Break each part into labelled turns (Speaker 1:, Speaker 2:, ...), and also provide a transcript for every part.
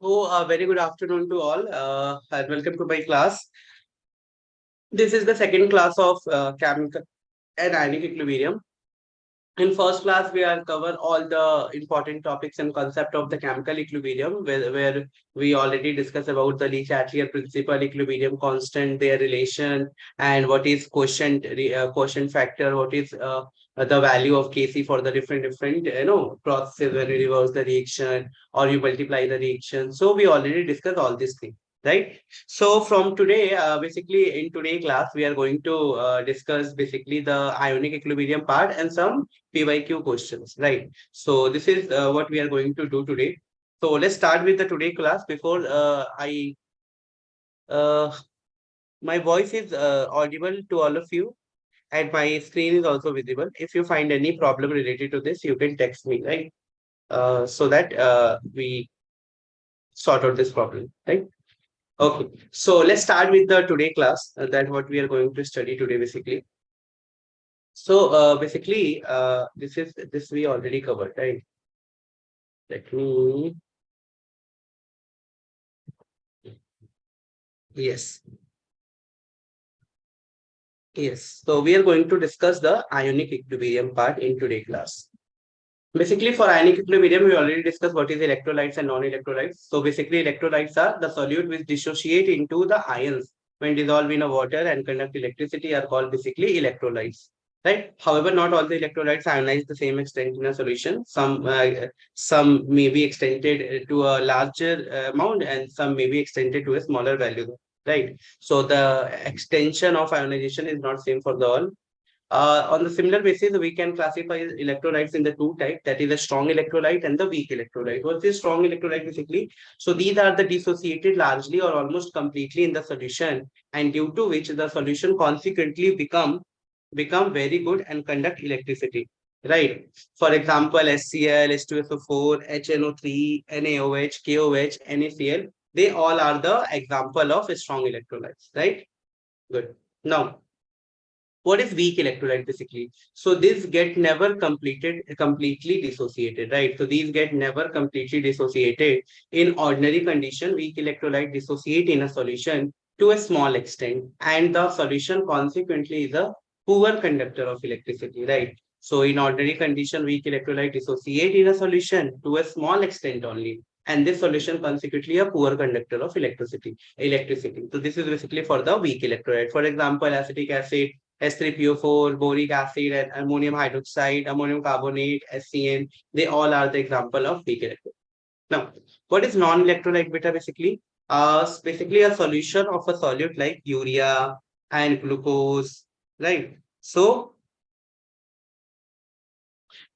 Speaker 1: Very good afternoon to all, and welcome to my class. This is the second class of chemical and ionic equilibrium. In first class, we will cover all the important topics and concept of the chemical equilibrium, where we already discussed about the Le-Chatelier principle, equilibrium constant, their relation, and what is quotient factor, what is the value of Kc for the different processes when you reverse the reaction or you multiply the reaction. So we already discussed all these things, right? So from today, basically in today class, we are going to discuss basically the ionic equilibrium part and some PYQ questions, right? So this is what we are going to do today. So let's start with the today class. Before I uh, my voice is audible to all of you, and my screen is also visible. If you find any problem related to this, you can text me, right? So that we sort out this problem, right? Okay. So let's start with the today class. That what we are going to study today, basically. So basically, this we already covered, right? Let me. Yes. Yes, so we are going to discuss the ionic equilibrium part in today's class. Basically, for ionic equilibrium, we already discussed what is electrolytes and non-electrolytes. So basically, electrolytes are the solute which dissociate into the ions when dissolved in a water and conduct electricity are called basically electrolytes. Right. However, not all the electrolytes ionize the same extent in a solution. Some may be extended to a larger amount, and some may be extended to a smaller value. Right. So the extension of ionization is not same for the all. On the similar basis, we can classify electrolytes in the two types, that is a strong electrolyte and the weak electrolyte. What's a strong electrolyte basically? So these are the dissociated largely or almost completely in the solution, and due to which the solution consequently become very good and conduct electricity. Right. For example, HCl, H2SO4, HNO3, NaOH, KOH, NaCl, they all are the example of strong electrolytes. Right. Good. Now, what is weak electrolyte basically? So this get never completely dissociated, right? So these get never completely dissociated. In ordinary condition, weak electrolyte dissociate in a solution to a small extent, and the solution consequently is a poor conductor of electricity, right? So in ordinary condition, weak electrolyte dissociate in a solution to a small extent only, and this solution consequently a poor conductor of electricity. So this is basically for the weak electrolyte. For example, acetic acid, H3PO4, boric acid, and ammonium hydroxide, ammonium carbonate, SCN, they all are the example of weak electrolyte. Now, what is non-electrolyte beta basically? Basically a solution of a solute like urea and glucose, right? So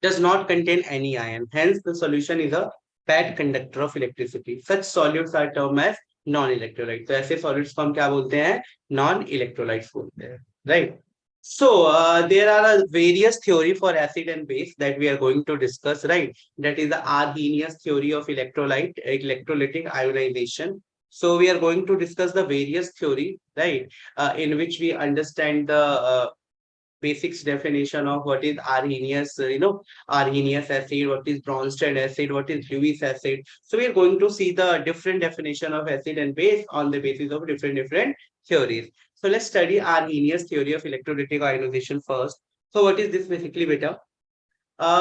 Speaker 1: does not contain any ion. Hence, the solution is a bad conductor of electricity. Such solutes are termed as non-electrolyte. तो ऐसे solutes को हम क्या बोलते हैं? Non-electrolytes बोलते हैं, right? So there are various theory for acid and base that we are going to discuss, right? That is the Arrhenius theory of electrolytic ionization. So we are going to discuss the various theory, right? In which we understand the basics definition of what is Arrhenius, Arrhenius acid, what is Bronsted acid, what is Lewis acid. So we are going to see the different definition of acid and base on the basis of different theories. So let's study Arrhenius theory of electrolytic ionization first. So what is this basically, beta?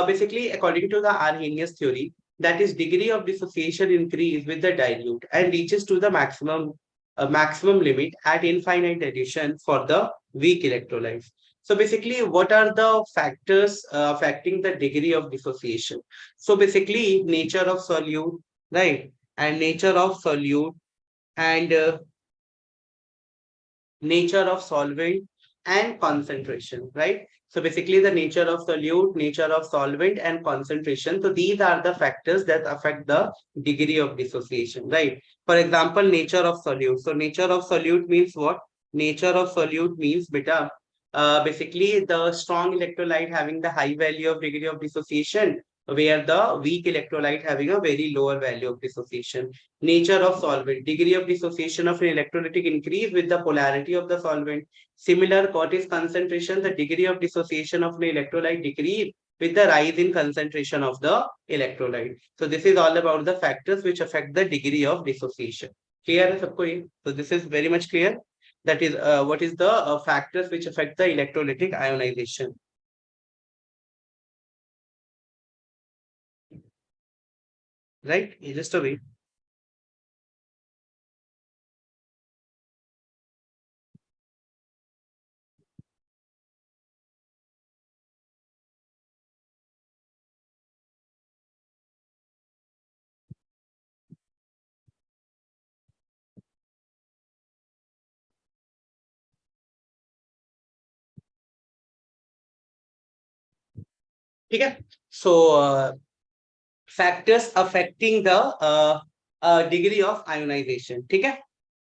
Speaker 1: Basically, according to the Arrhenius theory, that is degree of dissociation increase with the dilute and reaches to the maximum limit at infinite addition for the weak electrolytes. So basically, what are the factors affecting the degree of dissociation? So basically, nature of solute, right? And nature of solute and nature of solvent and concentration, right? So basically the nature of solute, nature of solvent and concentration. So these are the factors that affect the degree of dissociation, right? For example, nature of solute. So nature of solute means what? Nature of solute means beta. Basically the strong electrolyte having the high value of degree of dissociation, where the weak electrolyte having a very lower value of dissociation. Nature of solvent, degree of dissociation of an electrolytic increase with the polarity of the solvent. Similar, what is concentration? The degree of dissociation of an electrolyte decrease with the rise in concentration of the electrolyte. So this is all about the factors which affect the degree of dissociation. Clear है सबको ये? So this is very much clear. That is what is the factors which affect the electrolytic ionization. Right? Just a wait. ठीक है? So factors affecting the degree of ionization. ठीक है?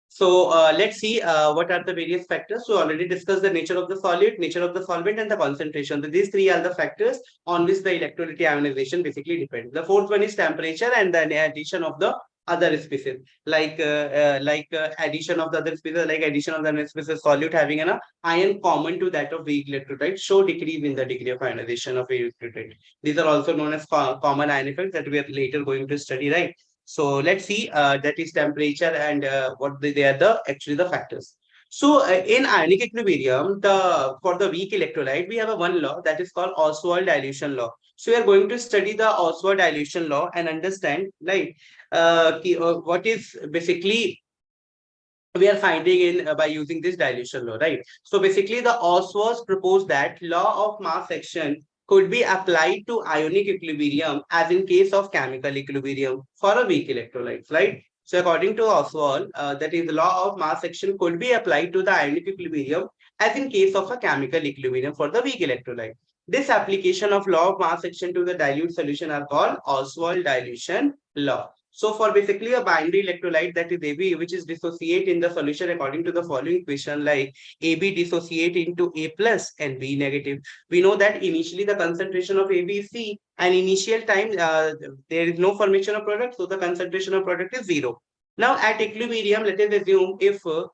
Speaker 1: So let's see what are the various factors. So already discussed the nature of the solid, nature of the solvent, and the concentration. So these three are the factors on which the electrolytic ionization basically depends. The fourth one is temperature and the addition of the other species, like addition of the other species, like addition of the other species solute having an ion common to that of weak electrolyte show decrease in the degree of ionization of a electrolyte. These are also known as common ion effects that we are later going to study, right? So let's see that is temperature and what they are the actually the factors. So in ionic equilibrium, the for the weak electrolyte, we have a one law that is called Oswald dilution law. So we are going to study the Oswald dilution law and understand like what is basically we are finding in by using this dilution law, right? So basically the Oswald proposed that law of mass action could be applied to ionic equilibrium as in case of chemical equilibrium for a weak electrolytes, right? So according to Oswald, that is the law of mass action could be applied to the ionic equilibrium as in case of a chemical equilibrium for the weak electrolyte. This application of law of mass action to the dilute solution are called Oswald dilution law. So for basically a binary electrolyte that is AB, which is dissociate in the solution according to the following equation, like AB dissociate into A plus and B negative. We know that initially the concentration of AB is C, and initial time there is no formation of product, so the concentration of product is zero. Now at equilibrium, let us assume if 1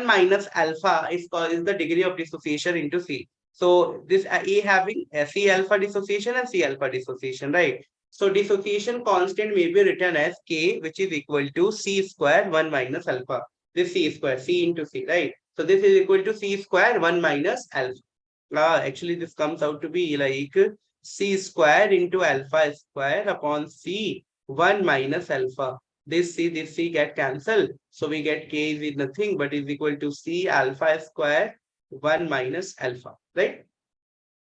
Speaker 1: minus alpha is the degree of dissociation into C. So this A having C alpha dissociation and C alpha dissociation, right? So dissociation constant may be written as K, which is equal to C square 1 minus alpha. This C square, C into C, right? So this is equal to C square 1 minus alpha. Actually, this comes out to be like C square into alpha square upon C 1 minus alpha. This C get cancelled. So we get K is nothing but is equal to C alpha square 1 minus alpha, right?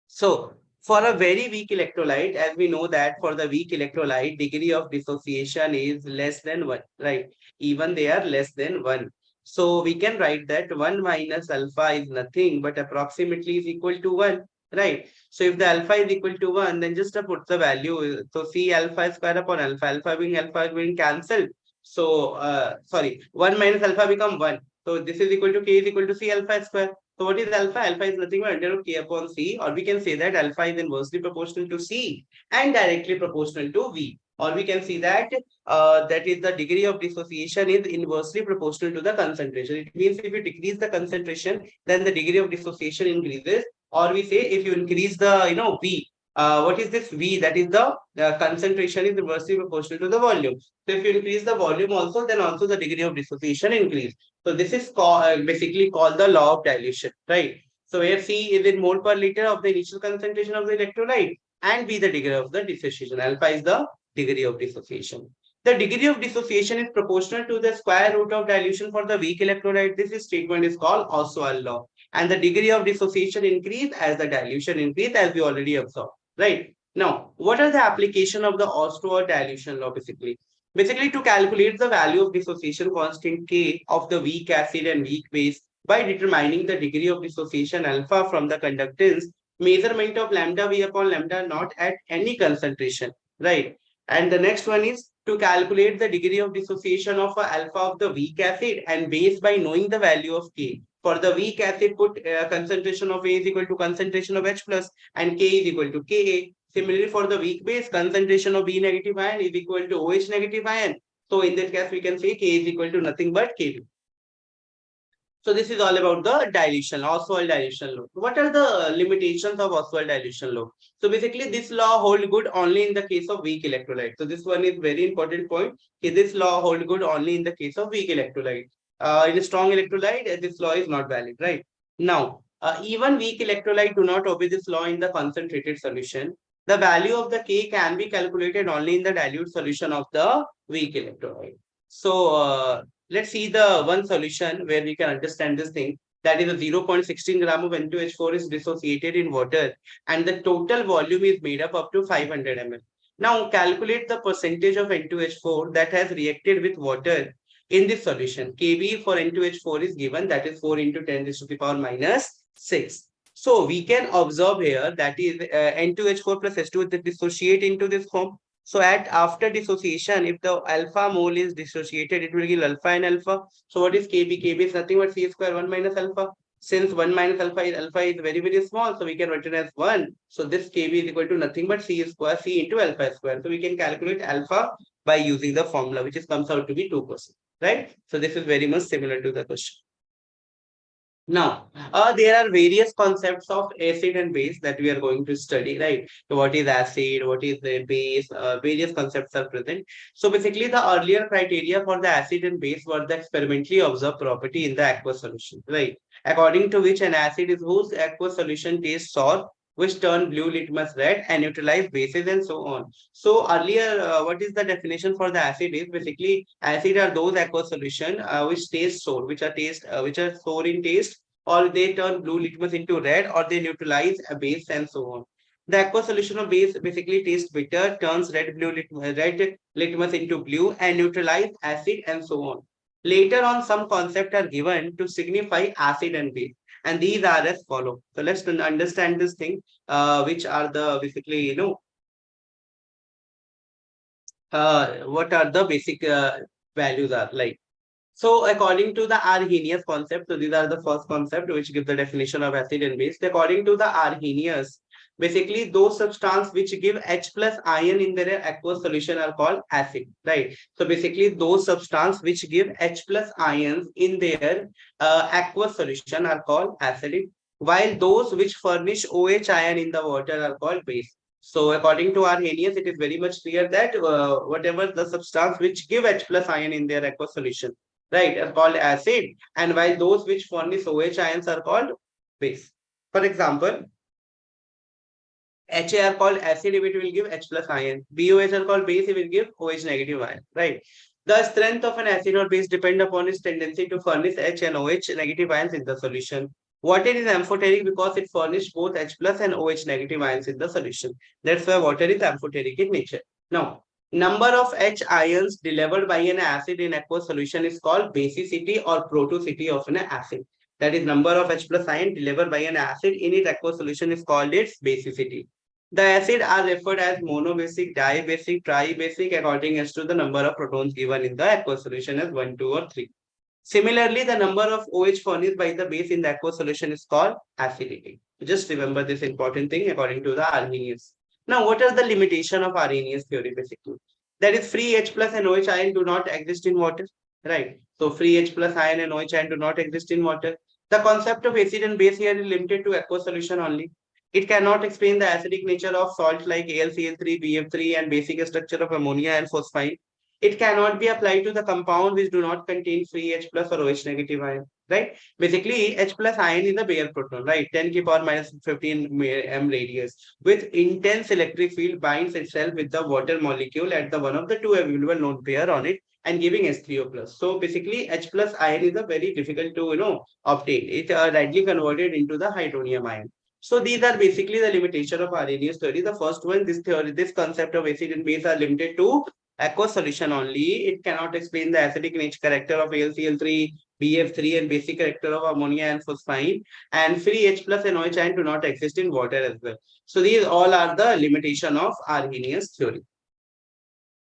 Speaker 1: So for a very weak electrolyte, as we know that for the weak electrolyte, degree of dissociation is less than 1, right? Even they are less than 1. So we can write that 1 minus alpha is nothing but approximately is equal to 1, right? So if the alpha is equal to 1, then just put the value. So C alpha square upon alpha being cancelled. So sorry, 1 minus alpha become 1. So this is equal to K is equal to C alpha square. So what is alpha? Alpha is nothing but under root K upon C, or we can say that alpha is inversely proportional to C and directly proportional to V. Or we can see that that is the degree of dissociation is inversely proportional to the concentration. It means if you decrease the concentration, then the degree of dissociation increases. Or we say if you increase the V, what is this V? That is the concentration is inversely proportional to the volume. So if you increase the volume also, then also the degree of dissociation increase. So this is basically called the law of dilution, right? So where C is in mole per liter of the initial concentration of the electrolyte and B the degree of the dissociation. Alpha is the degree of dissociation. The degree of dissociation is proportional to the square root of dilution for the weak electrolyte. This statement is called Oswald law. And the degree of dissociation increase as the dilution increase, as we already observed, right? Now, what are the application of the Oswald dilution law basically? Basically, to calculate the value of dissociation constant K of the weak acid and weak base by determining the degree of dissociation alpha from the conductance, measurement of lambda V upon lambda naught at any concentration, right? And the next one is to calculate the degree of dissociation of alpha of the weak acid and base by knowing the value of K. For the weak acid, put concentration of A is equal to concentration of H plus and K is equal to Ka. Similarly, for the weak base, concentration of B negative ion is equal to OH negative ion. So in that case, we can say K is equal to nothing but K2. So this is all about the dilution, Oswald dilution law. What are the limitations of Oswald dilution law? So basically this law hold good only in the case of weak electrolyte. So this one is very important point. This law hold good only in the case of weak electrolyte. In a strong electrolyte, this law is not valid, right? Now, even weak electrolyte do not obey this law in the concentrated solution. The value of the K can be calculated only in the dilute solution of the weak electrolyte. So let's see the one solution where we can understand this thing. That is a 0.16 gram of N2H4 is dissociated in water and the total volume is made up to 500 ml. Now calculate the percentage of N2H4 that has reacted with water in this solution. Kb for N2H4 is given, that is 4 into 10 raised to the power minus 6. So we can observe here that is N2H4 plus H2 will dissociate into this form. So at after dissociation, if the alpha mole is dissociated, it will give alpha and alpha. So what is Kb? Kb is nothing but C square 1 minus alpha. Since 1 minus alpha is very, very small, so we can write it as 1. So this Kb is equal to nothing but C square, C into alpha square. So we can calculate alpha by using the formula, which is comes out to be 2%. Right? So this is very much similar to the question. Now, there are various concepts of acid and base that we are going to study, right? So what is acid, what is the base, various concepts are present. So basically the earlier criteria for the acid and base were the experimentally observed property in the aqueous solution, right? According to which an acid is whose aqueous solution tastes sour, which turn blue litmus red and neutralize bases and so on. So earlier, what is the definition for the acid is basically acid are those aqueous solution which taste sour, which are sour in taste, or they turn blue litmus into red, or they neutralize a base and so on. The aqueous solution of base basically tastes bitter, turns red litmus into blue and neutralize acid and so on. Later on, some concepts are given to signify acid and base, and these are as follow. So let's understand this thing, which are the basically what are the basic values are like. So according to the Arrhenius concept, so these are the first concept which give the definition of acid and base. According to the Arrhenius, basically those substances which give H plus ion in their aqueous solution are called acid, right? So basically those substances which give H plus ions in their aqueous solution are called acidic, while those which furnish OH ion in the water are called base. So according to Arrhenius, it is very much clear that whatever the substance which give H plus ion in their aqueous solution, right, are called acid, and while those which furnish OH ions are called base. For example, HA are called acid if it will give H plus ion. BOH are called base if it will give OH negative ion, right? The strength of an acid or base depend upon its tendency to furnish H and OH negative ions in the solution. Water is amphoteric because it furnishes both H plus and OH negative ions in the solution. That's why water is amphoteric in nature. Now, number of H ions delivered by an acid in aqueous solution is called basicity or prototicity of an acid. That is, number of H plus ion delivered by an acid in its aqueous solution is called its basicity. The acids are referred as monobasic, dibasic, tribasic according as to the number of protons given in the aqueous solution as 1, 2, or 3. Similarly, the number of OH furnished by the base in the aqueous solution is called acidity. Just remember this important thing according to the Arrhenius. Now, what are the limitations of Arrhenius theory basically? That is, free H plus and OH ion do not exist in water, right? So, free H plus ion and OH ion do not exist in water. The concept of acid and base here is limited to aqueous solution only. It cannot explain the acidic nature of salts like AlCl3, BF3, and basic structure of ammonia and phosphine. It cannot be applied to the compound which do not contain free H plus or OH negative ion, right? Basically, H plus ion is a bare proton, right? 10 to power minus 15 m radius with intense electric field binds itself with the water molecule at the one of the two available lone pair on it and giving H3O plus. So basically, H plus ion is a very difficult to obtain. It readily converted into the hydronium ion. So these are basically the limitation of Arrhenius theory. The first one, this concept of acid and base are limited to aqueous solution only. It cannot explain the acidic nature character of AlCl3, BF3, and basic character of ammonia and phosphine. And free H plus and OH ion do not exist in water as well. So these all are the limitation of Arrhenius theory.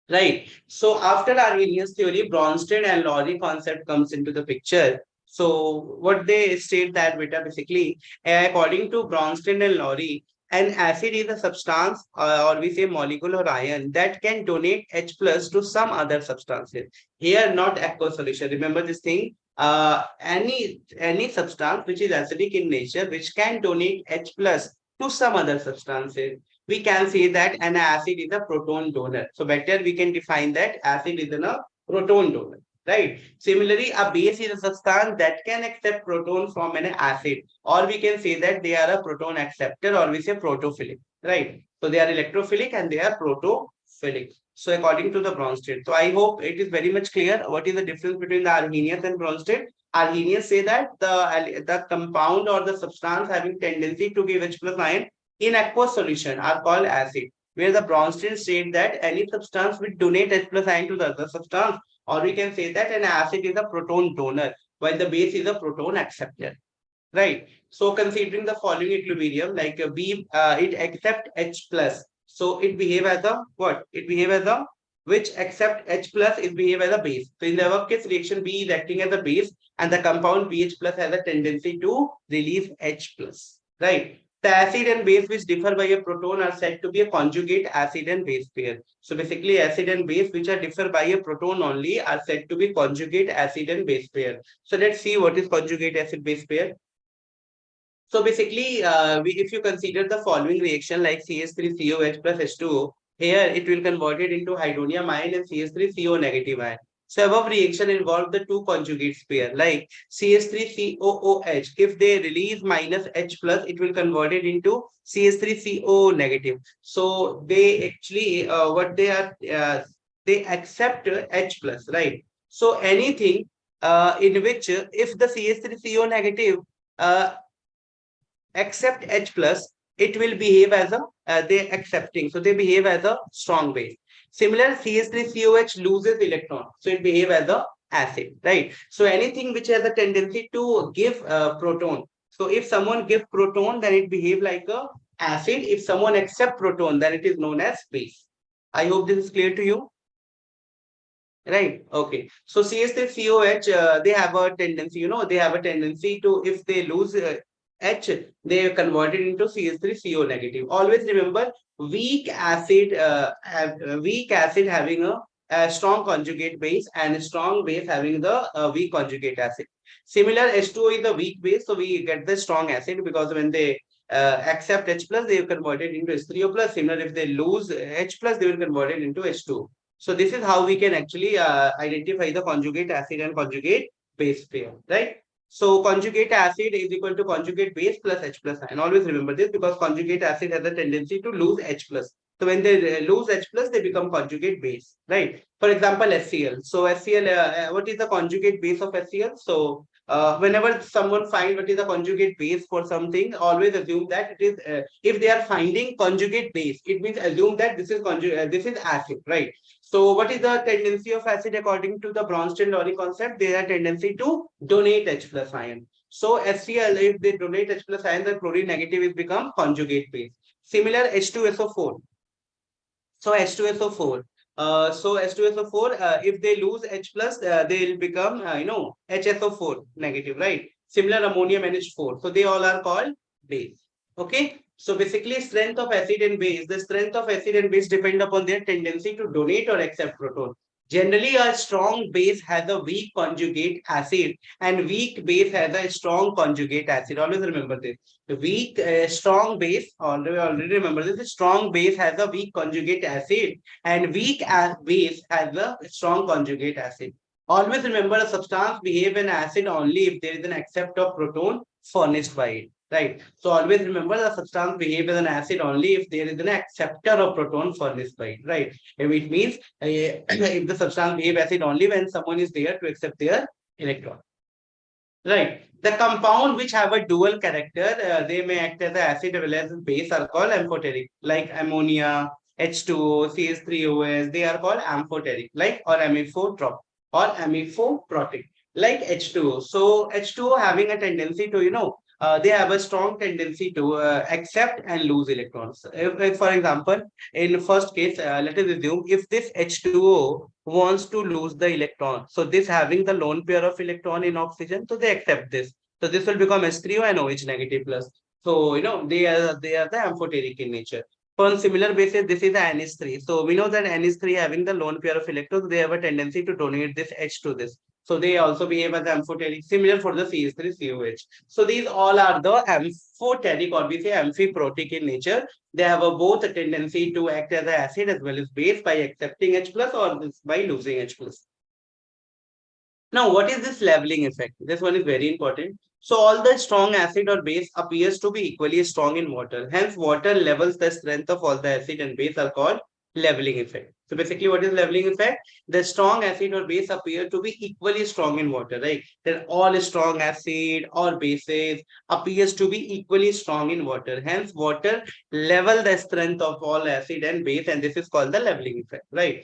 Speaker 1: Right. So after Arrhenius theory, Bronsted and Lowry concept comes into the picture. So what they state that beta basically, according to Bronsted and Lowry, an acid is a substance or we say molecule or ion that can donate H plus to some other substances. Here not aqueous solution. Remember this thing. any substance which is acidic in nature, which can donate H plus to some other substances, we can say that an acid is a proton donor. So better we can define that acid is a proton donor, right? Similarly, a base is a substance that can accept proton from an acid, or we can say that they are a proton acceptor, or we say protophilic, right? So they are electrophilic and they are protophilic. So according to the Bronsted. So I hope it is very much clear what is the difference between the Arrhenius and Bronsted. Arrhenius say that the compound or the substance having tendency to give H plus ion in aqueous solution are called acid. Where the Bronsted state that any substance will donate H plus ion to the other substance, or we can say that an acid is a proton donor, while the base is a proton acceptor. Right. So considering the following equilibrium, like it accept H plus. So it behave as a what? It behave as a which accept H plus is behave as a base. So in the above case, reaction B is acting as a base, and the compound BH plus has a tendency to release H plus. Right. The acid and base which differ by a proton are said to be a conjugate acid and base pair. So basically, acid and base which are differ by a proton only are said to be conjugate acid and base pair. So let's see what is conjugate acid base pair. So basically, if you consider the following reaction like CH3COH plus H2O, here it will convert it into hydronium ion and CH3CO negative ion. So above reaction involve the two conjugates pair like CH3COOH. If they release minus H plus, it will convert it into CH3CO negative. So they actually what they are they accept H plus, right? So anything in which if the CH3CO negative accept H plus, it will behave as a they accepting. So they behave as a strong base. Similar CH3COH loses electron. So it behave as a acid, right? So anything which has a tendency to give proton. So if someone give proton, then it behave like a acid. If someone accept proton, then it is known as base. I hope this is clear to you. Right. Okay. So CH3COH, they have a tendency, they have a tendency to, if they lose H, they convert it into CH3CO negative. Always remember, weak acid having a strong conjugate base, and a strong base having the weak conjugate acid. Similar, H2O is the weak base, so we get the strong acid because when they accept H plus, they convert it into H3O plus. Similar, if they lose H plus, they will convert it into H2. So this is how we can actually identify the conjugate acid and conjugate base pair, right? So conjugate acid is equal to conjugate base plus H plus ion. Always remember this because conjugate acid has a tendency to lose H plus. So when they lose H plus, they become conjugate base, right? For example, HCl. So HCl, what is the conjugate base of HCl? So whenever someone find what is the conjugate base for something, always assume that it is if they are finding conjugate base, it means assume that this is acid, right? So what is the tendency of acid according to the Bronsted-Lowry concept? They have tendency to donate H plus ion. So HCl, if they donate H plus ion, the chlorine negative is become conjugate base. Similar H2SO4. So H2SO4. So H2SO4, if they lose H plus, they will become, HSO4 negative, right? Similar ammonium NH4. So they all are called base. Okay. So basically, strength of acid and base. The strength of acid and base depend upon their tendency to donate or accept proton. Generally, a strong base has a weak conjugate acid, and weak base has a strong conjugate acid. Always remember this. The weak, strong base, already remember this, the strong base has a weak conjugate acid, and weak base has a strong conjugate acid. Always remember a substance behave an acid only if there is an accept of proton furnished by it. Right. So always remember the substance behave as an acid only if there is an acceptor of proton furnished by it. Right. It means if the substance behave acid only when someone is there to accept their electron. Right. The compound which have a dual character, they may act as an acid as well as base are called amphoteric, like ammonia, H2O, CH3OS, they are called amphoteric, like or amiphotropic or amiphoprotic, like H2O. So H2O having a tendency to, they have a strong tendency to accept and lose electrons. If, for example, in first case, let us assume if this H2O wants to lose the electron, so this having the lone pair of electron in oxygen, so they accept this. So this will become H3O and OH negative plus. So they are the amphoteric in nature. On similar basis, this is the NH3. So we know that NH3 having the lone pair of electrons, they have a tendency to donate this H to this. So they also behave as amphoteric, similar for the CH3COH. So these all are the amphoteric, or we say amphiprotic in nature. They have a both a tendency to act as an acid as well as base by accepting H plus or by losing H plus. Now, what is this leveling effect? This one is very important. So all the strong acid or base appears to be equally strong in water. Hence, water levels the strength of all the acid and base are called leveling effect. So basically, what is leveling effect? The strong acid or base appear to be equally strong in water, right? Then all strong acid or bases appears to be equally strong in water. Hence, water level the strength of all acid and base, and this is called the leveling effect, right?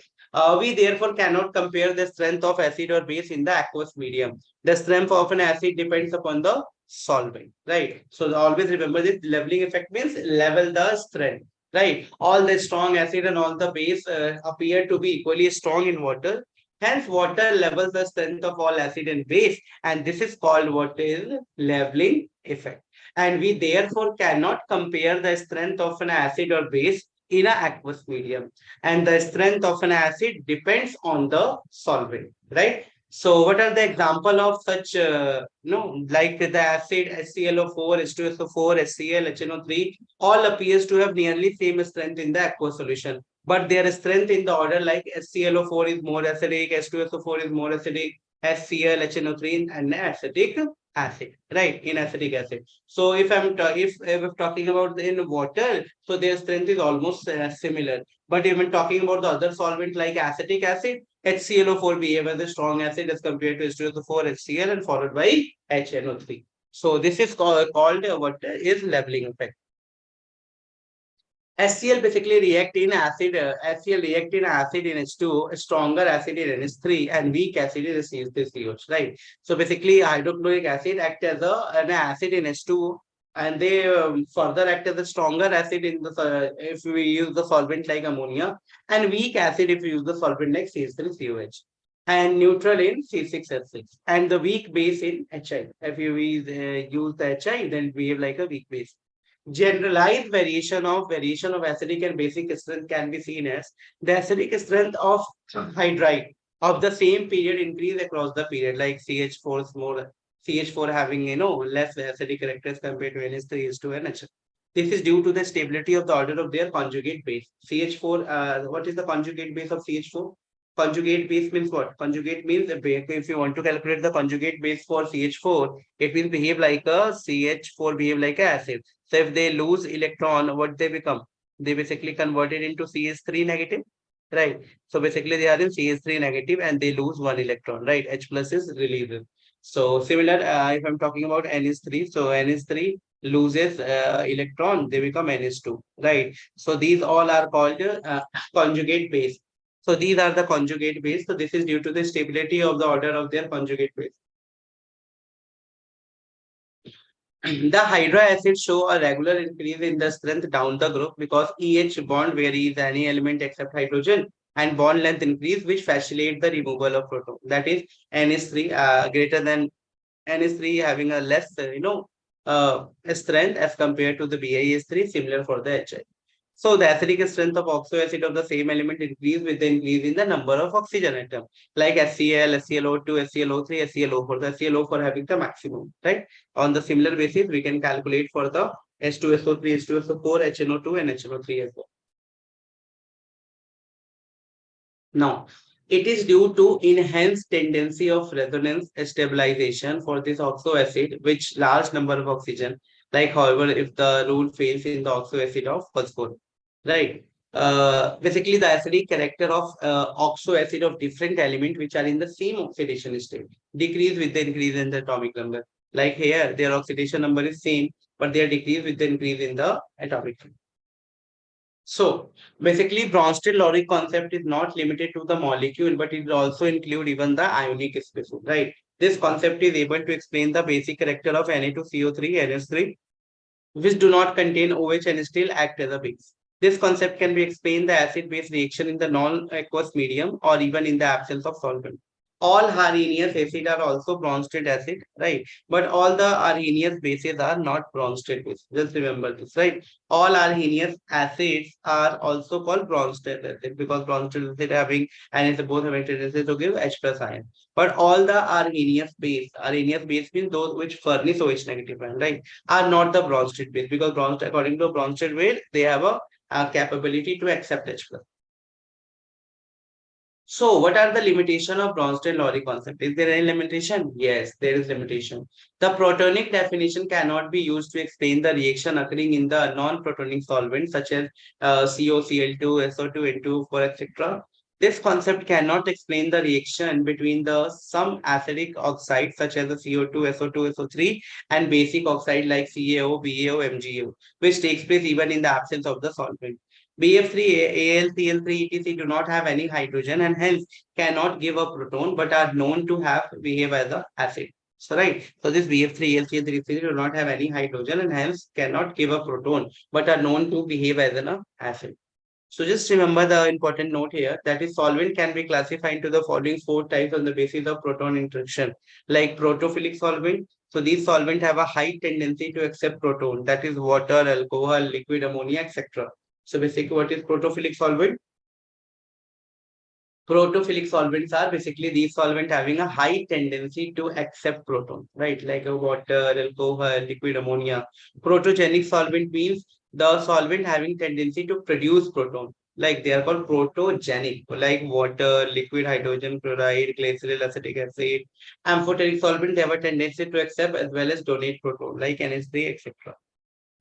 Speaker 1: We therefore cannot compare the strength of acid or base in the aqueous medium. The strength of an acid depends upon the solvent, right? So always remember this leveling effect means level the strength, right? All the strong acid and all the base appear to be equally strong in water. Hence, water levels the strength of all acid and base, and this is called what is leveling effect. And we therefore cannot compare the strength of an acid or base in an aqueous medium, and the strength of an acid depends on the solvent, right? So what are the example of such like the acid HClO4, H2SO4, HCl, HNO3 all appears to have nearly same strength in the aqueous solution, but their strength in the order, like HClO4 is more acidic, H2SO4 is more acidic, HCl, HNO3 and acetic acid, right? In acetic acid. So if I'm talking about in water, so their strength is almost similar. But even talking about the other solvent like acetic acid, HClO4 behave as a strong acid as compared to H2SO4, HCl, and followed by HNO3. So this is called what is leveling effect. HCl basically react in acid. HCl react in acid in H2, a stronger acid in NH3, and weak acid in CH3COH, right? So basically, hydrochloric acid act as an acid in H2, and they further act as a stronger acid in the if we use the solvent like ammonia, and weak acid if we use the solvent like CH3COH, and neutral in C6H6, and the weak base in HI. If you use the HI, then we have like a weak base. Generalized variation of acidic and basic strength can be seen as the acidic strength of hydride of the same period increase across the period, like CH4 is more, CH4 having less acidic characters compared to NH3 is to NH. This is due to the stability of the order of their conjugate base. CH4, what is the conjugate base of CH4? Conjugate base means what? Conjugate means if you want to calculate the conjugate base for CH4, it will behave like a CH4 behave like a acid. So if they lose electron, what they become? They basically convert it into CH3 negative, right? So basically they are in CH3 negative and they lose one electron, right? H plus is released. So similar, if I'm talking about NH3, so NH3 loses electron, they become NH2, right? So these all are called conjugate base. So these are the conjugate base. So this is due to the stability of the order of their conjugate base. The hydra acids show a regular increase in the strength down the group because each bond varies any element except hydrogen, and bond length increase which facilitate the removal of proton. That is NH3 greater than NH3 having a less strength as compared to the BiS3, similar for the HI. So the acidic strength of oxo acid of the same element increase with the increase in the number of oxygen atoms, like HCl, HClO2, HClO3, HClO4. The HClO4 having the maximum, right? On the similar basis, we can calculate for the H2SO3, H2SO4, HNO2, and HNO3 as well. Now, it is due to enhanced tendency of resonance stabilization for this oxo acid, which large number of oxygen. Like, however, if the rule fails in the oxo acid of phosphorus, right? Basically, the acidic character of oxo acid of different element which are in the same oxidation state decrease with the increase in the atomic number. Like here, their oxidation number is same, but they are decreased with the increase in the atomic number. So basically, Bronsted-Lowry concept is not limited to the molecule, but it also include even the ionic species, right? This concept is able to explain the basic character of Na2CO3, NH3, which do not contain OH and still act as a base. This concept can be explained the acid-base reaction in the non-aqueous medium or even in the absence of solvent. all Arrhenius acid are also bronze state acid, right? But all the Arrhenius bases are not bronze state base. Just remember this, right? All Arrhenius acids are also called bronze state acid because bronze state acid having and it's both having tendency to give H plus ion. But all the Arrhenius base means those which furnish OH negative ion, right? Are not the bronze state base because bronze according to bronze state base they have a capability to accept H plus. So, what are the limitation of Bronsted-Lowry concept? Is there any limitation? Yes, there is limitation. The protonic definition cannot be used to explain the reaction occurring in the non-protonic solvents such as COCl2, SO2, N2, etc. This concept cannot explain the reaction between the some acidic oxides such as the CO2, SO2, SO3 and basic oxide like CaO, BaO, MgO, which takes place even in the absence of the solvent. BF3, AlCl3, etc. do not have any hydrogen and hence cannot give a proton but are known to have behave as a acid. So right. So this BF3, AlCl3, etc. do not have any hydrogen and hence cannot give a proton but are known to behave as an acid. So just remember the important note here that is solvent can be classified into the following four types on the basis of proton interaction like protophilic solvent. So these solvents have a high tendency to accept proton that is water, alcohol, liquid ammonia, etc. So basically what is protophilic solvent? Protophilic solvents are basically these solvents having a high tendency to accept proton, right? Like a water, alcohol, liquid ammonia. Protogenic solvent means the solvent having tendency to produce proton. Like they are called protogenic, like water, liquid hydrogen chloride, glycerol acetic acid. Amphoteric solvent they have a tendency to accept as well as donate proton, like NH3, etc.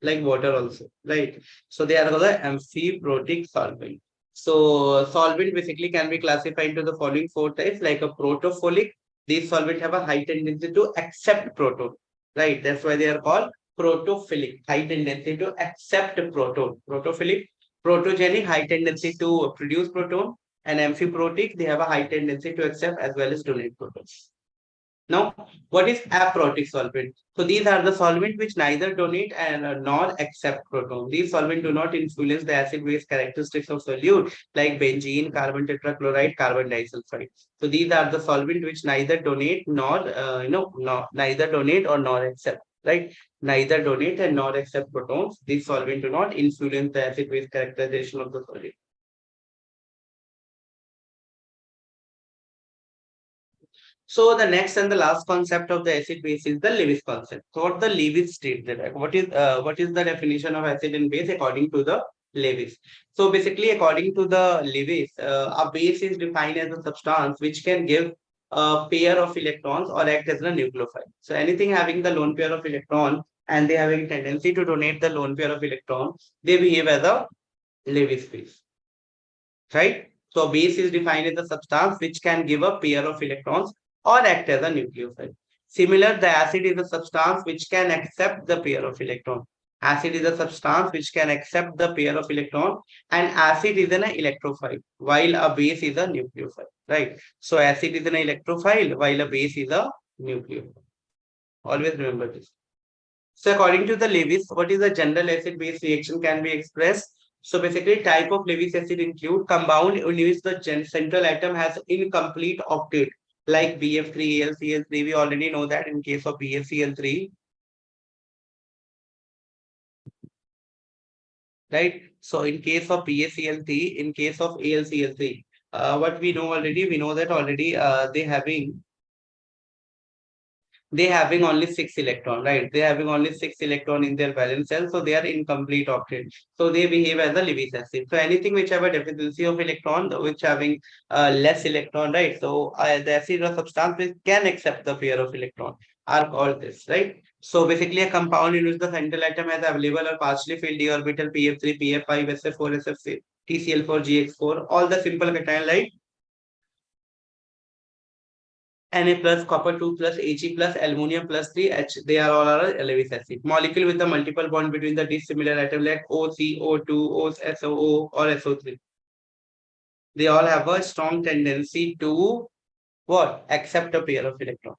Speaker 1: Like water also, right? So they are called the amphiprotic solvent. So solvent basically can be classified into the following four types, like a protophilic. These solvents have a high tendency to accept proton, right? That's why they are called protophilic, high tendency to accept proton. Protophilic, protogenic, high tendency to produce proton, and amphiprotic, they have a high tendency to accept as well as donate protons. Now, what is aprotic solvent? So these are the solvent which neither donate and nor accept proton. These solvents do not influence the acid-base characteristics of solute like benzene, carbon tetrachloride, carbon disulfide. So these are the solvent which neither donate nor neither donate or nor accept. Right? Neither donate and nor accept protons. These solvents do not influence the acid-base characterization of the solute. So the next and the last concept of the acid base is the Lewis concept. So what the Lewis stated, what is the definition of acid and base according to the Lewis? So basically, according to the Lewis, a base is defined as a substance which can give a pair of electrons or act as a nucleophile. So anything having the lone pair of electron and they having tendency to donate the lone pair of electron, they behave as a Lewis base, right? So base is defined as a substance which can give a pair of electrons or act as a nucleophile. Similar, the acid is a substance which can accept the pair of electron. Acid is a substance which can accept the pair of electron and acid is an electrophile while a base is a nucleophile, right? So acid is an electrophile while a base is a nucleophile. Always remember this. So according to the Lewis, what is the general acid-base reaction can be expressed? So basically type of Lewis acid include compound in which the central atom has incomplete octet like BF3, AlCl3. We already know that in case of BFCl3, right? So in case of BACl3, in case of AlCl3, what we know already, we know that already they having only 6 electron, right? They having only 6 electron in their valence shell, so they are incomplete octet. So they behave as a Lewis acid. So anything which have a deficiency of electron, which having less electron, right? So the acid or substance which can accept the pair of electron are called this, right? So basically a compound in which the central atom has available or partially filled d orbital PF3, PF5, SF4, SF6, TCl4, GX4, all the simple cation like Na plus, copper 2 plus, Ag plus, aluminum plus 3, H. They are all are Lewis acid. Molecule with the multiple bond between the dissimilar atom like OC, O2, SO, or SO3. They all have a strong tendency to what? Accept a pair of electrons.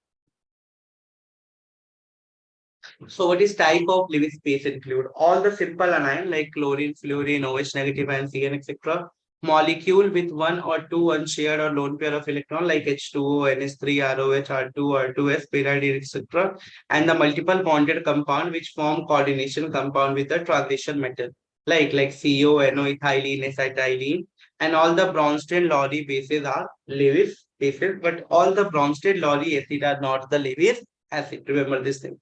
Speaker 1: So what is type of Lewis base include? All the simple anion like chlorine, fluorine, OH negative ion, CN, etc. molecule with one or two unshared or lone pair of electron like H2O, NH3, ROH, R2, R2S, pyridine, etc. And the multiple bonded compound which form coordination compound with the transition metal like CO, NO, ethylene, acetylene. And all the Bronsted-Lowry bases are Lewis bases, but all the Bronsted-Lowry acid are not the Lewis acid. Remember this thing.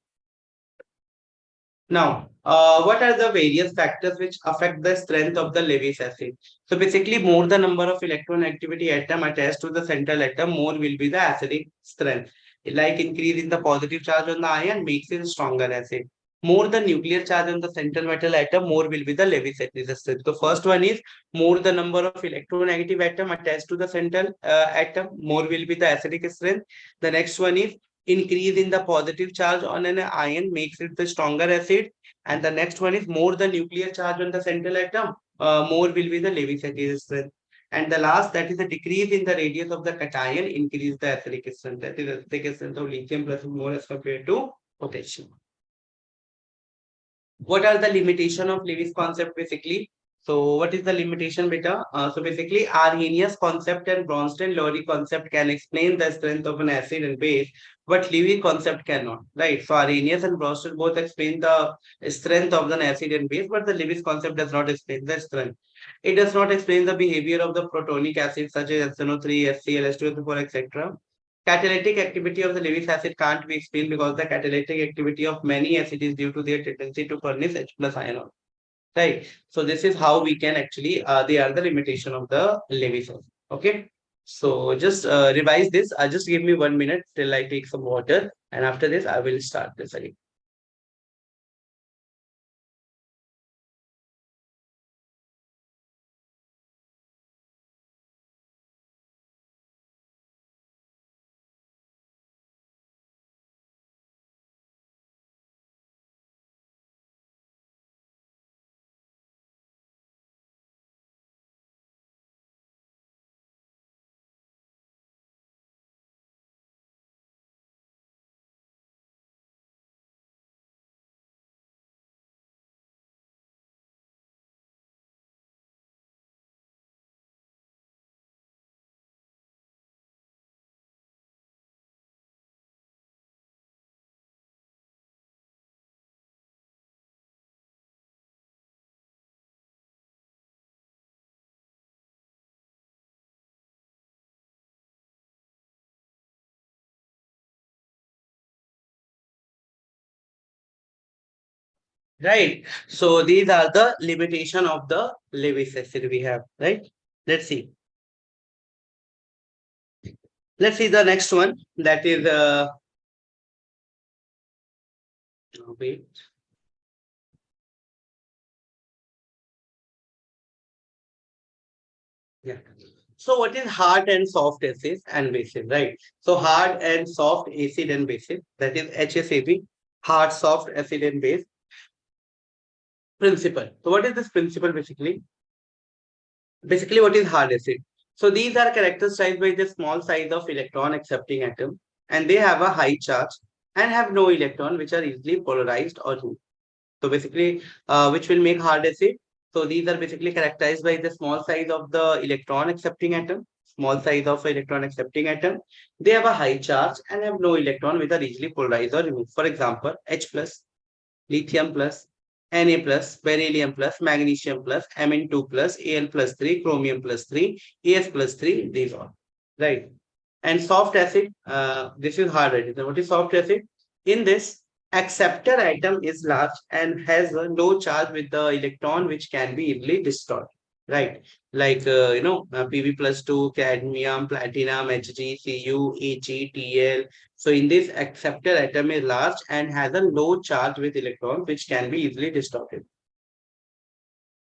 Speaker 1: Now, what are the various factors which affect the strength of the Lewis acid? So basically, more the number of electron activity atom attached to the central atom, more will be the acidic strength. Like increase in the positive charge on the ion makes it stronger acid. More the nuclear charge on the central metal atom, more will be the Lewis acid resistance. So first one is more the number of electronegative atom attached to the central atom, more will be the acidic strength. The next one is increase in the positive charge on an ion makes it the stronger acid. And the next one is more the nuclear charge on the central atom, more will be the Lewis acid strength. And the last, that is the decrease in the radius of the cation, increase the acidic strength. That is the acidic strength of lithium plus more as compared to potassium. What are the limitation of Lewis concept basically? So what is the limitation beta? So basically Arrhenius concept and Bronsted-Lowry concept can explain the strength of an acid and base, but Lewis concept cannot, right? So Arrhenius and Bronsted both explain the strength of an acid and base, but the Lewis concept does not explain the strength. It does not explain the behavior of the protonic acids such as SNO3, HCl, H2SO4, etc. Catalytic activity of the Lewis acid can't be explained because the catalytic activity of many acids is due to their tendency to furnish H plus ion. Right. So this is how we can actually, they are the limitation of the Lewis acid. Okay. So just revise this. Just give me 1 minute till I take some water. And after this, I will start this again. Right. So these are the limitation of the Lewis acid we have, right? Let's see. Let's see the next one. That is wait. Yeah. So what is hard and soft acid and bases, right? So hard and soft acid and bases, that is HSAB, hard, soft, acid and base principle. So what is this principle basically? Basically, what is hard acid? So these are characterized by the small size of electron accepting atom, and they have a high charge and have no electron which are easily polarized or moved. So basically, which will make hard acid. So these are basically characterized by the small size of the electron accepting atom, small size of electron accepting atom. They have a high charge and have no electron which are easily polarized or removed. For example, H plus, lithium plus, Na plus, beryllium plus, magnesium plus, Mn2 plus, Al plus 3, chromium plus 3, As plus 3, these all. Right. And soft acid, this is hard acid. What is soft acid? In this, acceptor atom is large and has a low charge with the electron which can be easily destroyed. Right. Like, Pb plus 2, cadmium, platinum, Hg, Cu, Ag, Tl. So in this, acceptor atom is large and has a low charge with electrons which can be easily distorted.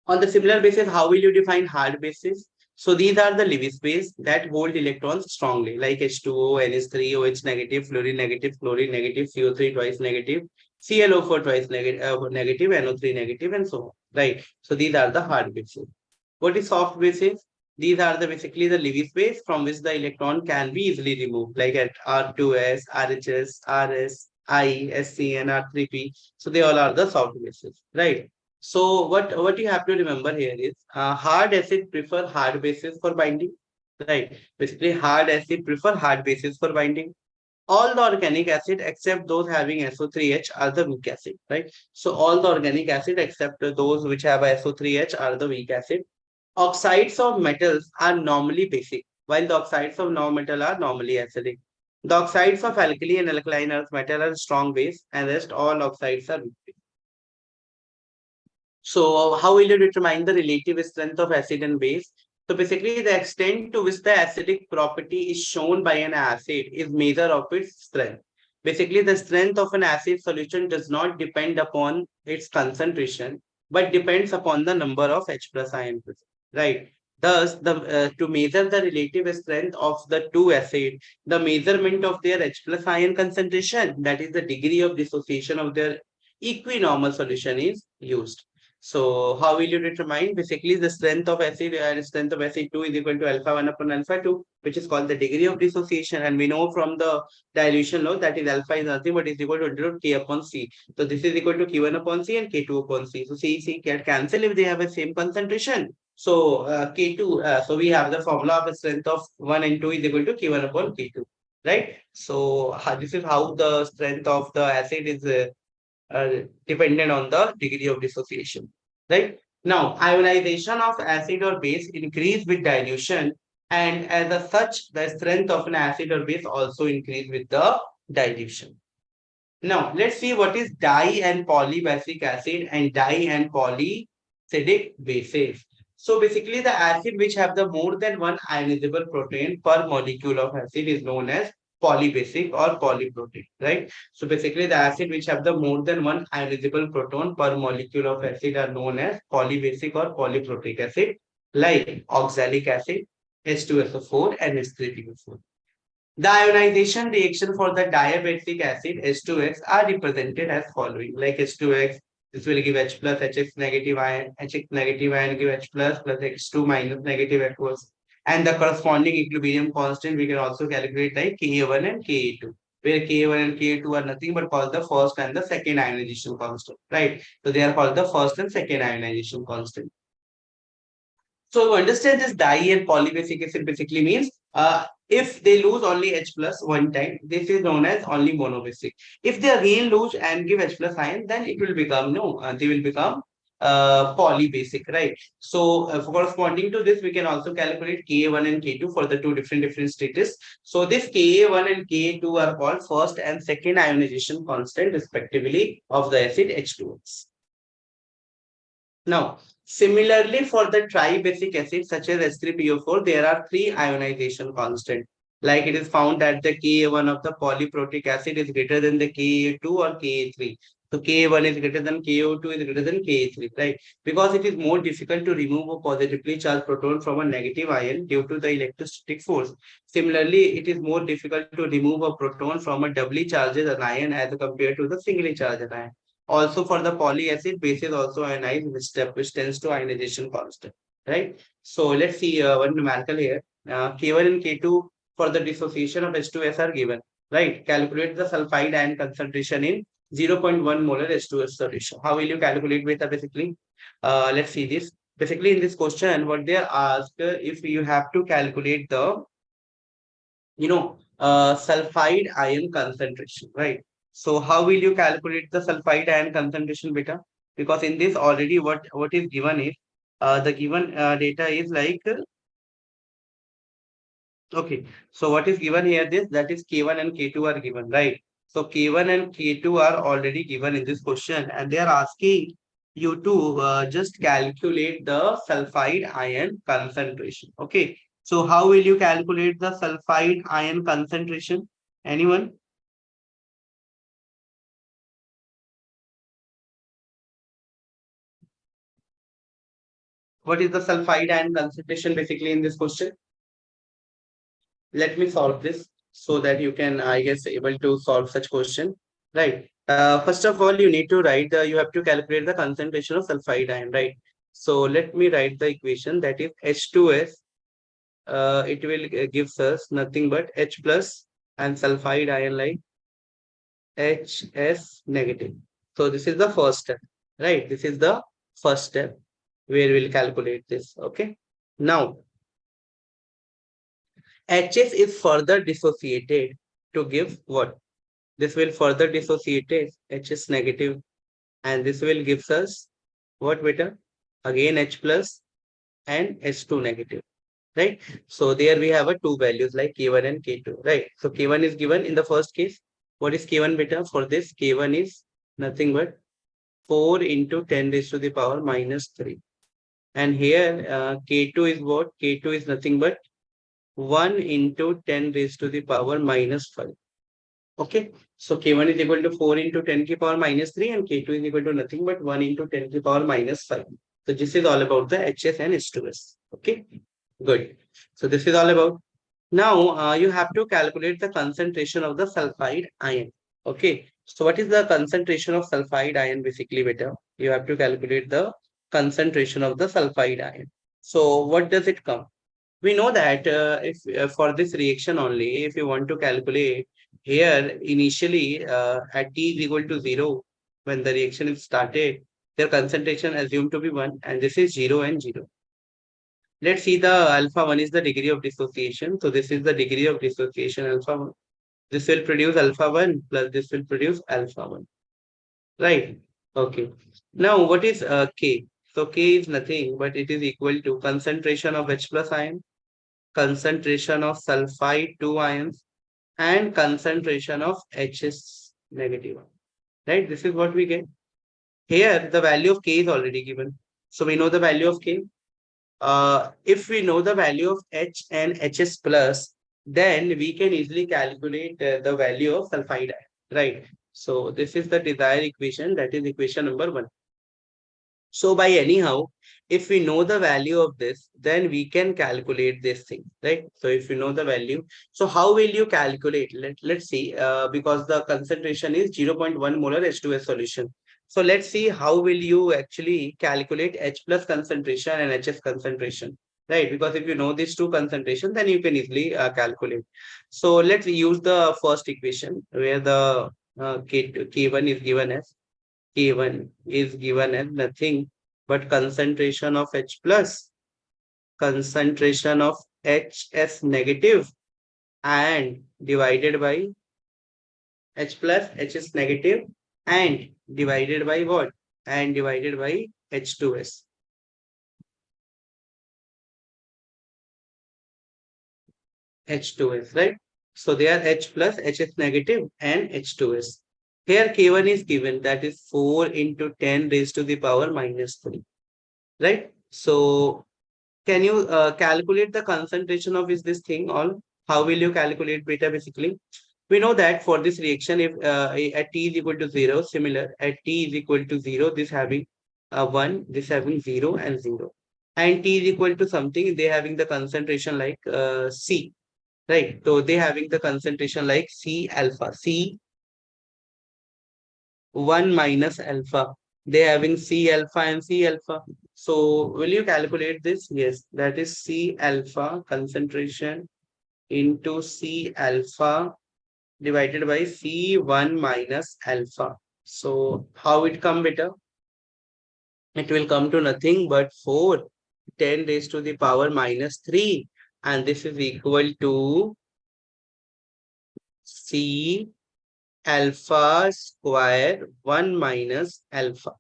Speaker 1: On the similar basis, how will you define hard bases? So these are the Lewis base that hold electrons strongly, like H2O, NH3, OH negative, fluorine negative, chlorine negative, CO3 twice negative, ClO4 twice negative, NO3 negative, and so on. Right. So these are the hard bases. What is soft bases? These are the basically the Lewis base from which the electron can be easily removed, like at R2s, RHS, RS, I, SC, and R3p. So they all are the soft bases, right? So what you have to remember here is hard acid prefer hard bases for binding, right? Basically, hard acid prefer hard bases for binding. All the organic acid except those having SO3H are the weak acid, right? So all the organic acid except those which have SO3H are the weak acid. Oxides of metals are normally basic, while the oxides of non-metal are normally acidic. The oxides of alkali and alkaline earth metal are strong base, and rest all oxides are weak. So how will you determine the relative strength of acid and base? So basically, the extent to which the acidic property is shown by an acid is measure of its strength. Basically, the strength of an acid solution does not depend upon its concentration, but depends upon the number of H plus ions, right? Thus, to measure the relative strength of the two acids, the measurement of their H plus ion concentration, that is the degree of dissociation of their equinormal solution, is used. So how will you determine? Basically, the strength of acid and strength of acid 2 is equal to alpha 1 upon alpha 2, which is called the degree of dissociation. And we know from the dilution law that is alpha is nothing but is equal to under K upon C. So this is equal to Q1 upon C and K2 upon C. So C can cancel if they have a same concentration. So K2, so we have the formula of the strength of 1 and 2 is equal to K1 upon K2, right? So this is how the strength of the acid is dependent on the degree of dissociation, right? Now, ionization of acid or base increase with dilution, and as a such, the strength of an acid or base also increase with the dilution. Now, let's see what is di and polybasic acid and di and polyacidic bases. So basically, the acid which have the more than one ionizable protein per molecule of acid is known as polybasic or polyprotein, right? So basically, the acid which have the more than one ionizable proton per molecule of acid are known as polybasic or polyprotic acid, like oxalic acid, H2SO4, and H3PO4. The ionization reaction for the diabatic acid H2X are represented as following. Like H2X, this will give H plus HX negative ion, HX negative ion give H plus H2 minus negative aqueous. And the corresponding equilibrium constant we can also calculate like Ka1 and Ka2, where Ka1 and Ka2 are nothing but called the first and the second ionization constant, right? So they are called the first and second ionization constant. So to understand this di and polybasic acid basically means if they lose only H plus one time, this is known as only monobasic. If they again lose and give H plus ion, then it will become no, they will become polybasic, right? So corresponding to this, we can also calculate Ka1 and K2 for the two different status. So this Ka1 and Ka2 are called first and second ionization constant respectively of the acid H2S. Now, similarly for the tribasic acids such as H3PO4, there are three ionization constant. Like it is found that the Ka1 of the polyprotic acid is greater than the Ka2 or Ka3. So Ka1 is greater than Ka2 is greater than Ka3, right? Because it is more difficult to remove a positively charged proton from a negative ion due to the electrostatic force. Similarly, it is more difficult to remove a proton from a doubly charged anion as compared to the singly charged anion. Also for the polyacid bases also ionize which tends to ionization constant, right? So let's see one numerical here. K1 and K2 for the dissociation of H2S are given, right? Calculate the sulfide ion concentration in 0.1 molar H2S solution. How will you calculate with basically? Let's see this. Basically in this question, what they are asked if you have to calculate the sulfide ion concentration, right? So how will you calculate the sulfide ion concentration beta? Because in this already what is given is the given data is like okay. So what is given here this that is K1 and K2 are given, right? So K1 and K2 are already given in this question and they are asking you to just calculate the sulfide ion concentration. Okay. So how will you calculate the sulfide ion concentration? Anyone? What is the sulfide ion concentration basically in this question? Let me solve this so that you can, I guess, able to solve such question. Right. First of all, you need to write you have to calculate the concentration of sulfide ion, right? So let me write the equation that is H2S. It will gives us nothing but H plus and sulfide ion like HS negative. So this is the first step, right? This is the first step where we'll calculate this. Okay. Now, HS is further dissociated to give what? This will further dissociate HS negative, and this will gives us what beta? Again H plus and H2 negative, right? So there we have a two values like K1 and K2, right? So K1 is given in the first case. What is K1 beta? For this, K1 is nothing but 4 into 10 raised to the power minus 3. And here K2 is what? K2 is nothing but 1 into 10 raised to the power minus 5. Okay. So K1 is equal to 4 into 10 to the power minus 3 and K2 is equal to nothing but 1 into 10 to the power minus 5. So this is all about the HS and H2S. Okay. Good. So this is all about. Now you have to calculate the concentration of the sulfide ion. Okay. So what is the concentration of sulfide ion basically beta? You have to calculate the concentration of the sulfide ion. So what does it come? We know that if for this reaction only, if you want to calculate here initially at T is equal to 0, when the reaction is started, their concentration assumed to be 1 and this is 0 and 0. Let's see the alpha 1 is the degree of dissociation. So this is the degree of dissociation alpha 1. This will produce alpha 1 plus this will produce alpha 1. Right? Okay. Now what is K? So K is nothing but it is equal to concentration of H plus ion, concentration of sulfide 2 ions, and concentration of HS negative. Right? This is what we get. Here the value of K is already given. So we know the value of K. If we know the value of H and HS plus, then we can easily calculate the value of sulfide ion, right? So this is the desired equation, that is equation number 1. So by anyhow, if we know the value of this, then we can calculate this thing, right? So if you know the value, so how will you calculate? Let's see, because the concentration is 0.1 molar H2S solution. So let's see how will you actually calculate H plus concentration and HS concentration, right? Because if you know these two concentration, then you can easily calculate. So let's use the first equation where the K1 is given as K1 is given as nothing but concentration of H plus, concentration of HS negative, and divided by H plus, HS negative, and divided by what? And divided by H2S. H2S, right? So they are H plus, HS negative, and H2S. Here K1 is given, that is 4 into 10 raised to the power minus 3, right? So can you calculate the concentration of is this thing all? How will you calculate beta basically? We know that for this reaction, if at T is equal to 0, similar, at T is equal to 0, this having 1, this having 0 and 0. And T is equal to something, they having the concentration like C, right? So they having the concentration like C alpha, C 1 minus alpha. They having C alpha and C alpha. So will you calculate this? Yes, that is C alpha concentration into C alpha divided by C1 minus alpha. So how it come better? It will come to nothing but 4, 10 raised to the power minus 3. And this is equal to C alpha square 1 minus alpha,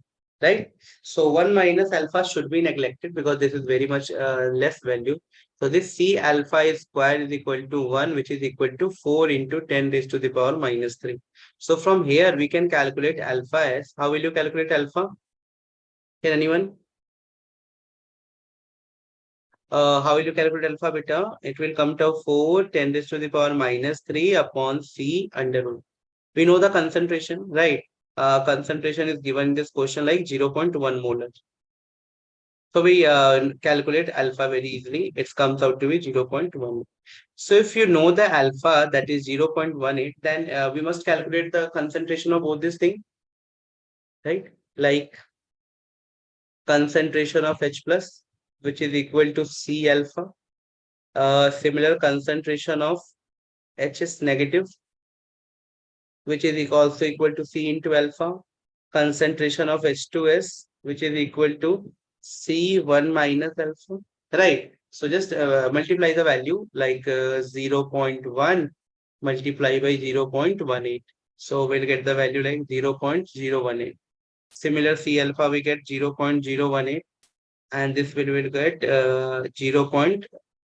Speaker 1: right? So 1 minus alpha should be neglected because this is very much less value. So this C alpha is square is equal to 1, which is equal to 4 into 10 raised to the power minus 3. So from here we can calculate alpha as, how will you calculate alpha? Can anyone? How will you calculate alpha beta? It will come to 4, 10 raised to the power minus 3 upon C under root. We know the concentration, right? Concentration is given in this question like 0.1 molar. So we calculate alpha very easily. It comes out to be 0.1. So if you know the alpha that is 0.18, then we must calculate the concentration of both these things, right? Like concentration of H plus, which is equal to C alpha. Similar concentration of HS negative, which is also equal to C into alpha. Concentration of H2S, which is equal to C1 minus alpha, right? So just multiply the value like 0.1 multiply by 0.18. So we'll get the value like 0.018. Similar C alpha we get 0.018, and this will get 0.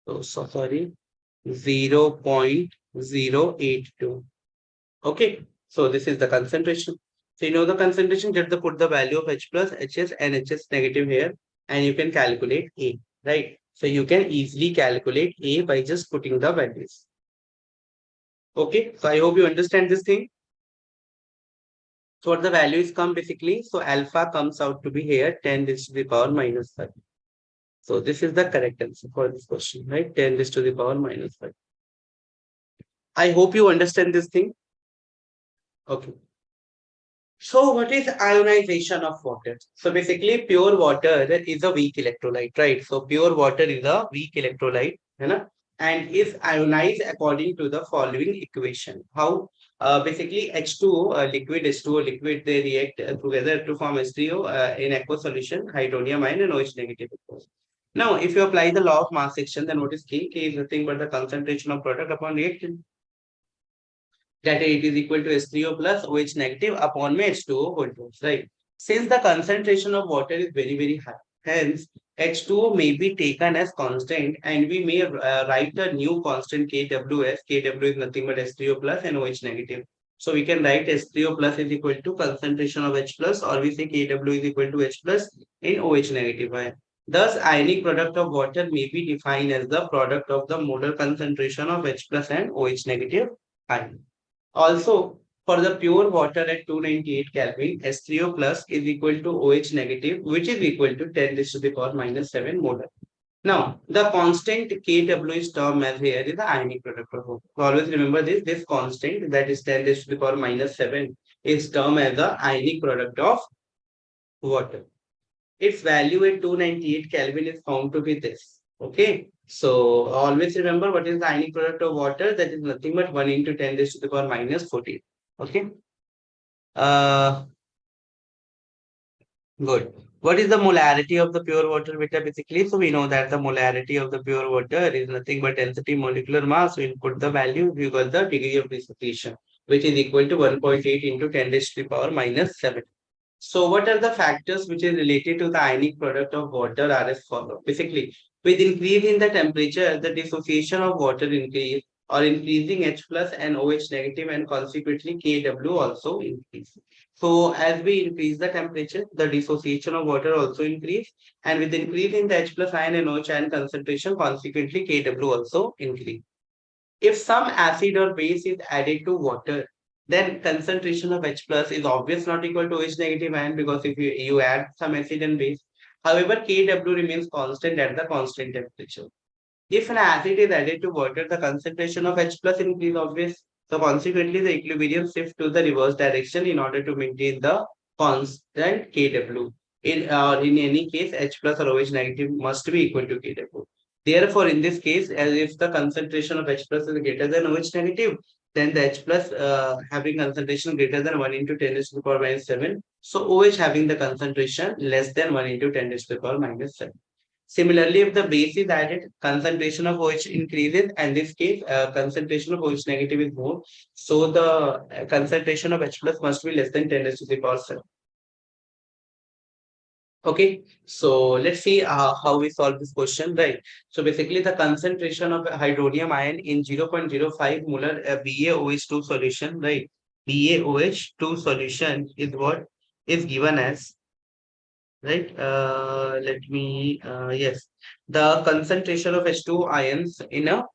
Speaker 1: Oh, sorry, 0.082. Okay, so this is the concentration. So you know the concentration, just put the value of H plus, HS and HS negative here, and you can calculate A, right? So you can easily calculate A by just putting the values. Okay, so I hope you understand this thing. So what the values come basically, so alpha comes out to be here 10 raised to the power minus 5. So this is the correct answer for this question, right? 10 raised to the power minus 5. I hope you understand this thing. Okay. So what is ionization of water? So basically pure water is a weak electrolyte, right? So pure water is a weak electrolyte, you know, and is ionized according to the following equation. How? Basically H2O, liquid H2O liquid, they react together to form H3O in aqueous solution, hydronium ion and OH negative. Of course. Now, if you apply the law of mass action, then what is K? K is nothing but the concentration of product upon reaction, that it is equal to H3O plus OH negative upon my H2O voltage, right? Since the concentration of water is very, very high, hence H2O may be taken as constant, and we may write a new constant Kw as Kw is nothing but H3O plus and OH negative. So we can write H3O plus is equal to concentration of H plus, or we say Kw is equal to H plus in OH negative ion. Thus, ionic product of water may be defined as the product of the molar concentration of H plus and OH negative ion. Also, for the pure water at 298 Kelvin, H3O plus is equal to OH negative, which is equal to 10 raised to the power minus 7 molar. Now, the constant Kw is termed as here is the ionic product of water. So always remember this, this constant that is 10 raised to the power minus 7 is termed as the ionic product of water. Its value at 298 Kelvin is found to be this. Okay. So always remember what is the ionic product of water. That is nothing but 1 into 10 raised to the power minus 14. Okay. Uh, Good. What is the molarity of the pure water, beta? Basically, so we know that the molarity of the pure water is nothing but density molecular mass. We input the value, we got the degree of dissociation, which is equal to 1.8 into 10 raised to the power minus 7. So what are the factors which is related to the ionic product of water are as follows. Basically, with increase in the temperature, the dissociation of water increase, or increasing H plus and OH negative, and consequently Kw also increase. So as we increase the temperature, the dissociation of water also increase, and with increase in the H plus ion and OH ion concentration, consequently Kw also increase. If some acid or base is added to water, then concentration of H plus is obviously not equal to OH negative ion, because if you add some acid and base. However, Kw remains constant at the constant temperature. If an acid is added to water, the concentration of H plus increase obvious. So consequently, the equilibrium shifts to the reverse direction in order to maintain the constant Kw. In any case, H plus or OH negative must be equal to Kw. Therefore, in this case, as if the concentration of H plus is greater than OH negative, then the H plus having concentration greater than 1 into 10 raised to the power minus 7. So OH having the concentration less than 1 into 10 raised to the power minus 7. Similarly, if the base is added, concentration of OH increases, and this case, concentration of OH negative is more. So the concentration of H plus must be less than 10 raised to the power 7. Okay, so let's see how we solve this question, right? So basically, the concentration of hydronium ion in 0.05 molar BaOH2 solution, right? BaOH2 solution is what is given as, right? Let me, yes, the concentration of H2 ions in a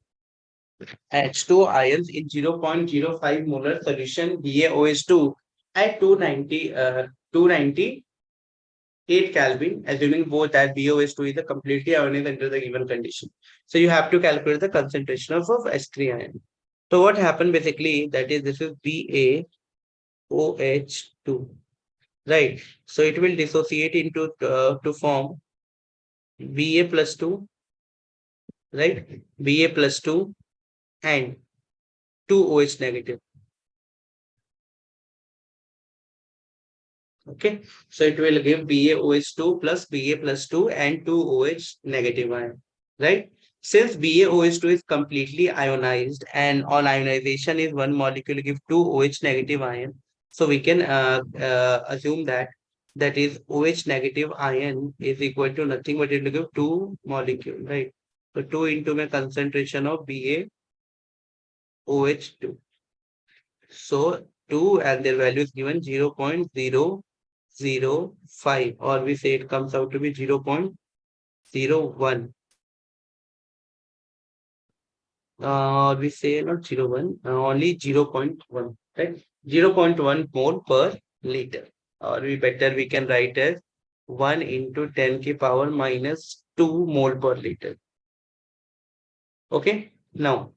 Speaker 1: H2 ions in 0.05 molar solution BaOH2 at 298 Kelvin, assuming both that BOS2 is a completely ionized under the given condition. So you have to calculate the concentration of H3 ion. So what happened basically, that is, this is BaOH2, right? So it will dissociate into to form Ba plus 2, right? Ba plus 2 and 2 OH negative. Okay, so it will give BaOH2 plus Ba plus 2 and 2OH negative ion, right? Since BaOH2 is completely ionized and on ionization is one molecule give 2OH negative ion, so we can assume that that is OH negative ion is equal to nothing but it will give two molecule, right? So 2 into my concentration of BaOH2. So 2 and their value is given 0.005, or we say it comes out to be 0.01. We say not 0.1, only 0.1, right? 0.1 mole per liter. Or we can write as 1 into 10 ki power minus 2 mole per liter. Okay. Now,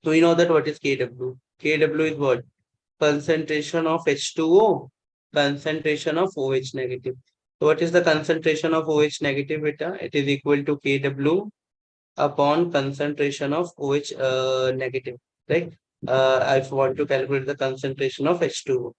Speaker 1: do you know that what is Kw? Kw is what? Concentration of H2O, concentration of OH negative. So what is the concentration of OH negative beta? It is equal to Kw upon concentration of OH negative, right? I want to calculate the concentration of H2O.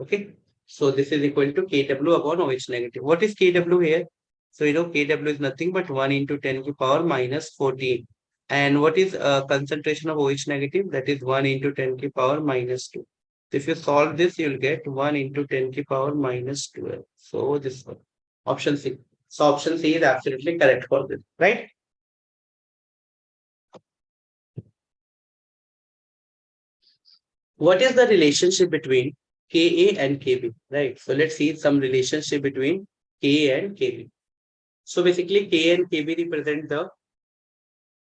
Speaker 1: Okay. So this is equal to Kw upon OH negative. What is Kw here? So you know Kw is nothing but 1 into 10 to power minus 14. And what is concentration of OH negative? That is 1 into 10 to power minus 2. If you solve this, you'll get 1 into 10 to power minus 12. So this one. Option C. So option C is absolutely correct for this, right? What is the relationship between Ka and Kb? Right. So let's see some relationship between Ka and Kb. So basically, K and Kb represent the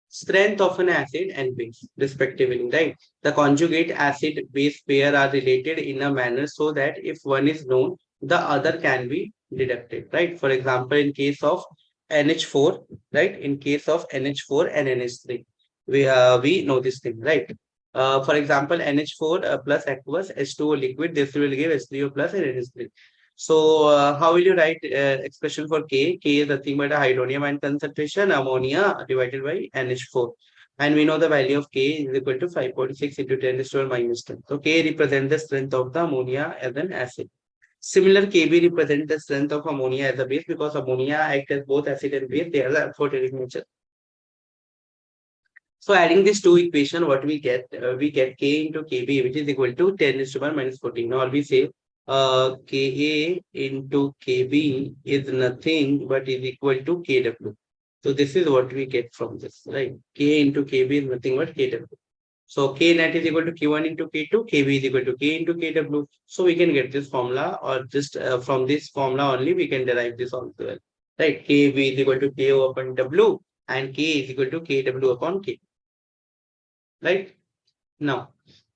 Speaker 1: strength of an acid and base, respectively, right? The conjugate acid base pair are related in a manner so that if one is known, the other can be deducted, right? For example, in case of NH4, right? In case of NH4 and NH3, we know this thing, right? For example, NH4 plus aqueous H2O liquid, this will give H3O plus and NH3. So, how will you write expression for K? K is nothing but a hydronium ion concentration, ammonia divided by NH4. And we know the value of K is equal to 5.6 into 10 raised to the minus 10. So, K represents the strength of the ammonia as an acid. Similar, Kb represents the strength of ammonia as a base because ammonia acts as both acid and base. They are the amphoteric nature. So adding these two equation, what we get K into Kb, which is equal to 10 raised to the minus 14. Now we say Ka into Kb is nothing but is equal to Kw. So this is what we get from this, right? K into Kb is nothing but Kw. So K net is equal to Q1 into K2, Kb is equal to K into Kw. So we can get this formula, or just from this formula only we can derive this also well. Right? Kb is equal to Ko upon W and K is equal to Kw upon K. Right? Now,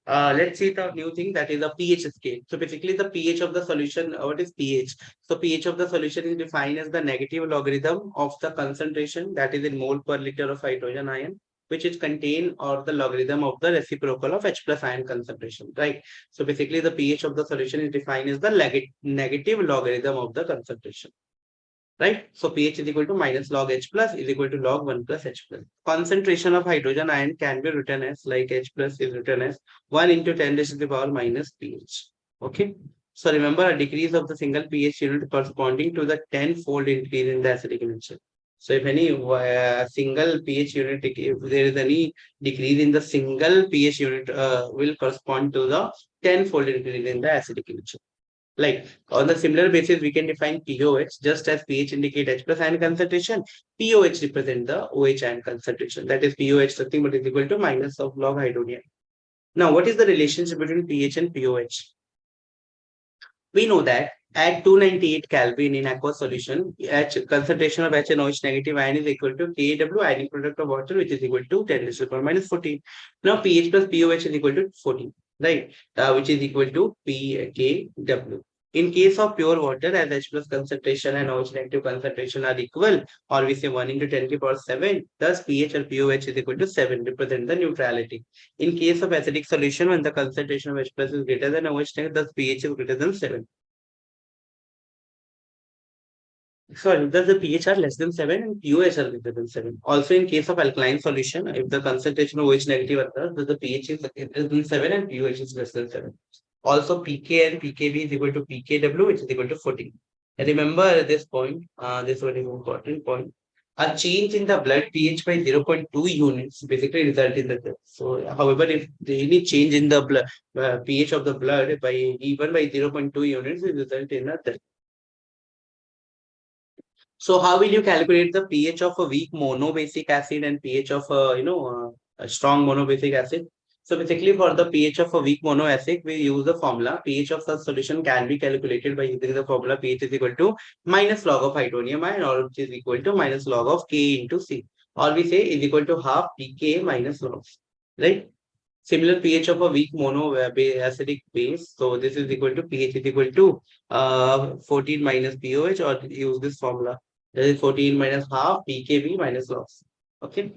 Speaker 1: let's see the new thing, that is a pH scale. So basically the pH of the solution, what is pH? So pH of the solution is defined as the negative logarithm of the concentration, that is in mole per liter of hydrogen ion, which is contained, or the logarithm of the reciprocal of H plus ion concentration, right? So basically the pH of the solution is defined as the negative logarithm of the concentration. Right? So pH is equal to minus log H plus is equal to log 1 plus H plus. Concentration of hydrogen ion can be written as, like H plus is written as 1 into 10 raised to the power minus pH. Okay. So remember, a decrease of the single pH unit corresponding to the 10-fold increase in the acidic nature. So if any single pH unit, if there is any decrease in the single pH unit, will correspond to the 10-fold increase in the acidic nature. Like on the similar basis, we can define pOH just as pH indicate H plus ion concentration. pOH represent the OH ion concentration. That is pOH nothing but is equal to minus of log hydrogen. Now, what is the relationship between pH and pOH? We know that at 298 Kelvin in aqueous solution, H concentration of H and OH negative ion is equal to Kw ionic product of water, which is equal to 10 raised to the power minus 14. Now pH plus pOH is equal to 14, right? Which is equal to pKw. In case of pure water, as H plus concentration and OH negative concentration are equal, or we say 1 into 10 to the power 7, thus pH or pOH is equal to 7, represent the neutrality. In case of acidic solution, when the concentration of H plus is greater than OH negative, thus pH is greater than 7. Sorry, thus the pH are less than 7 and pOH are greater than 7. Also, in case of alkaline solution, if the concentration of OH negative occurs, thus the pH is less than 7 and pOH is less than 7. Also, pK and pKb is equal to pKw, which is equal to 14. And remember this point, this one is important point. A change in the blood pH by 0.2 units basically result in the death. So, however, if any change in the blood pH of the blood by even by 0.2 units, it result in a death. So how will you calculate the pH of a weak monobasic acid and pH of a strong monobasic acid? So basically for the pH of a weak monoacid, we use the formula. pH of the solution can be calculated by using the formula pH is equal to minus log of hydronium ion, or which is equal to minus log of K into C. Or we say is equal to half pK minus logs, right? Similar pH of a weak mono acidic base. So this is equal to pH is equal to 14 minus pOH, or use this formula. That is 14 minus half pKb minus loss. Okay.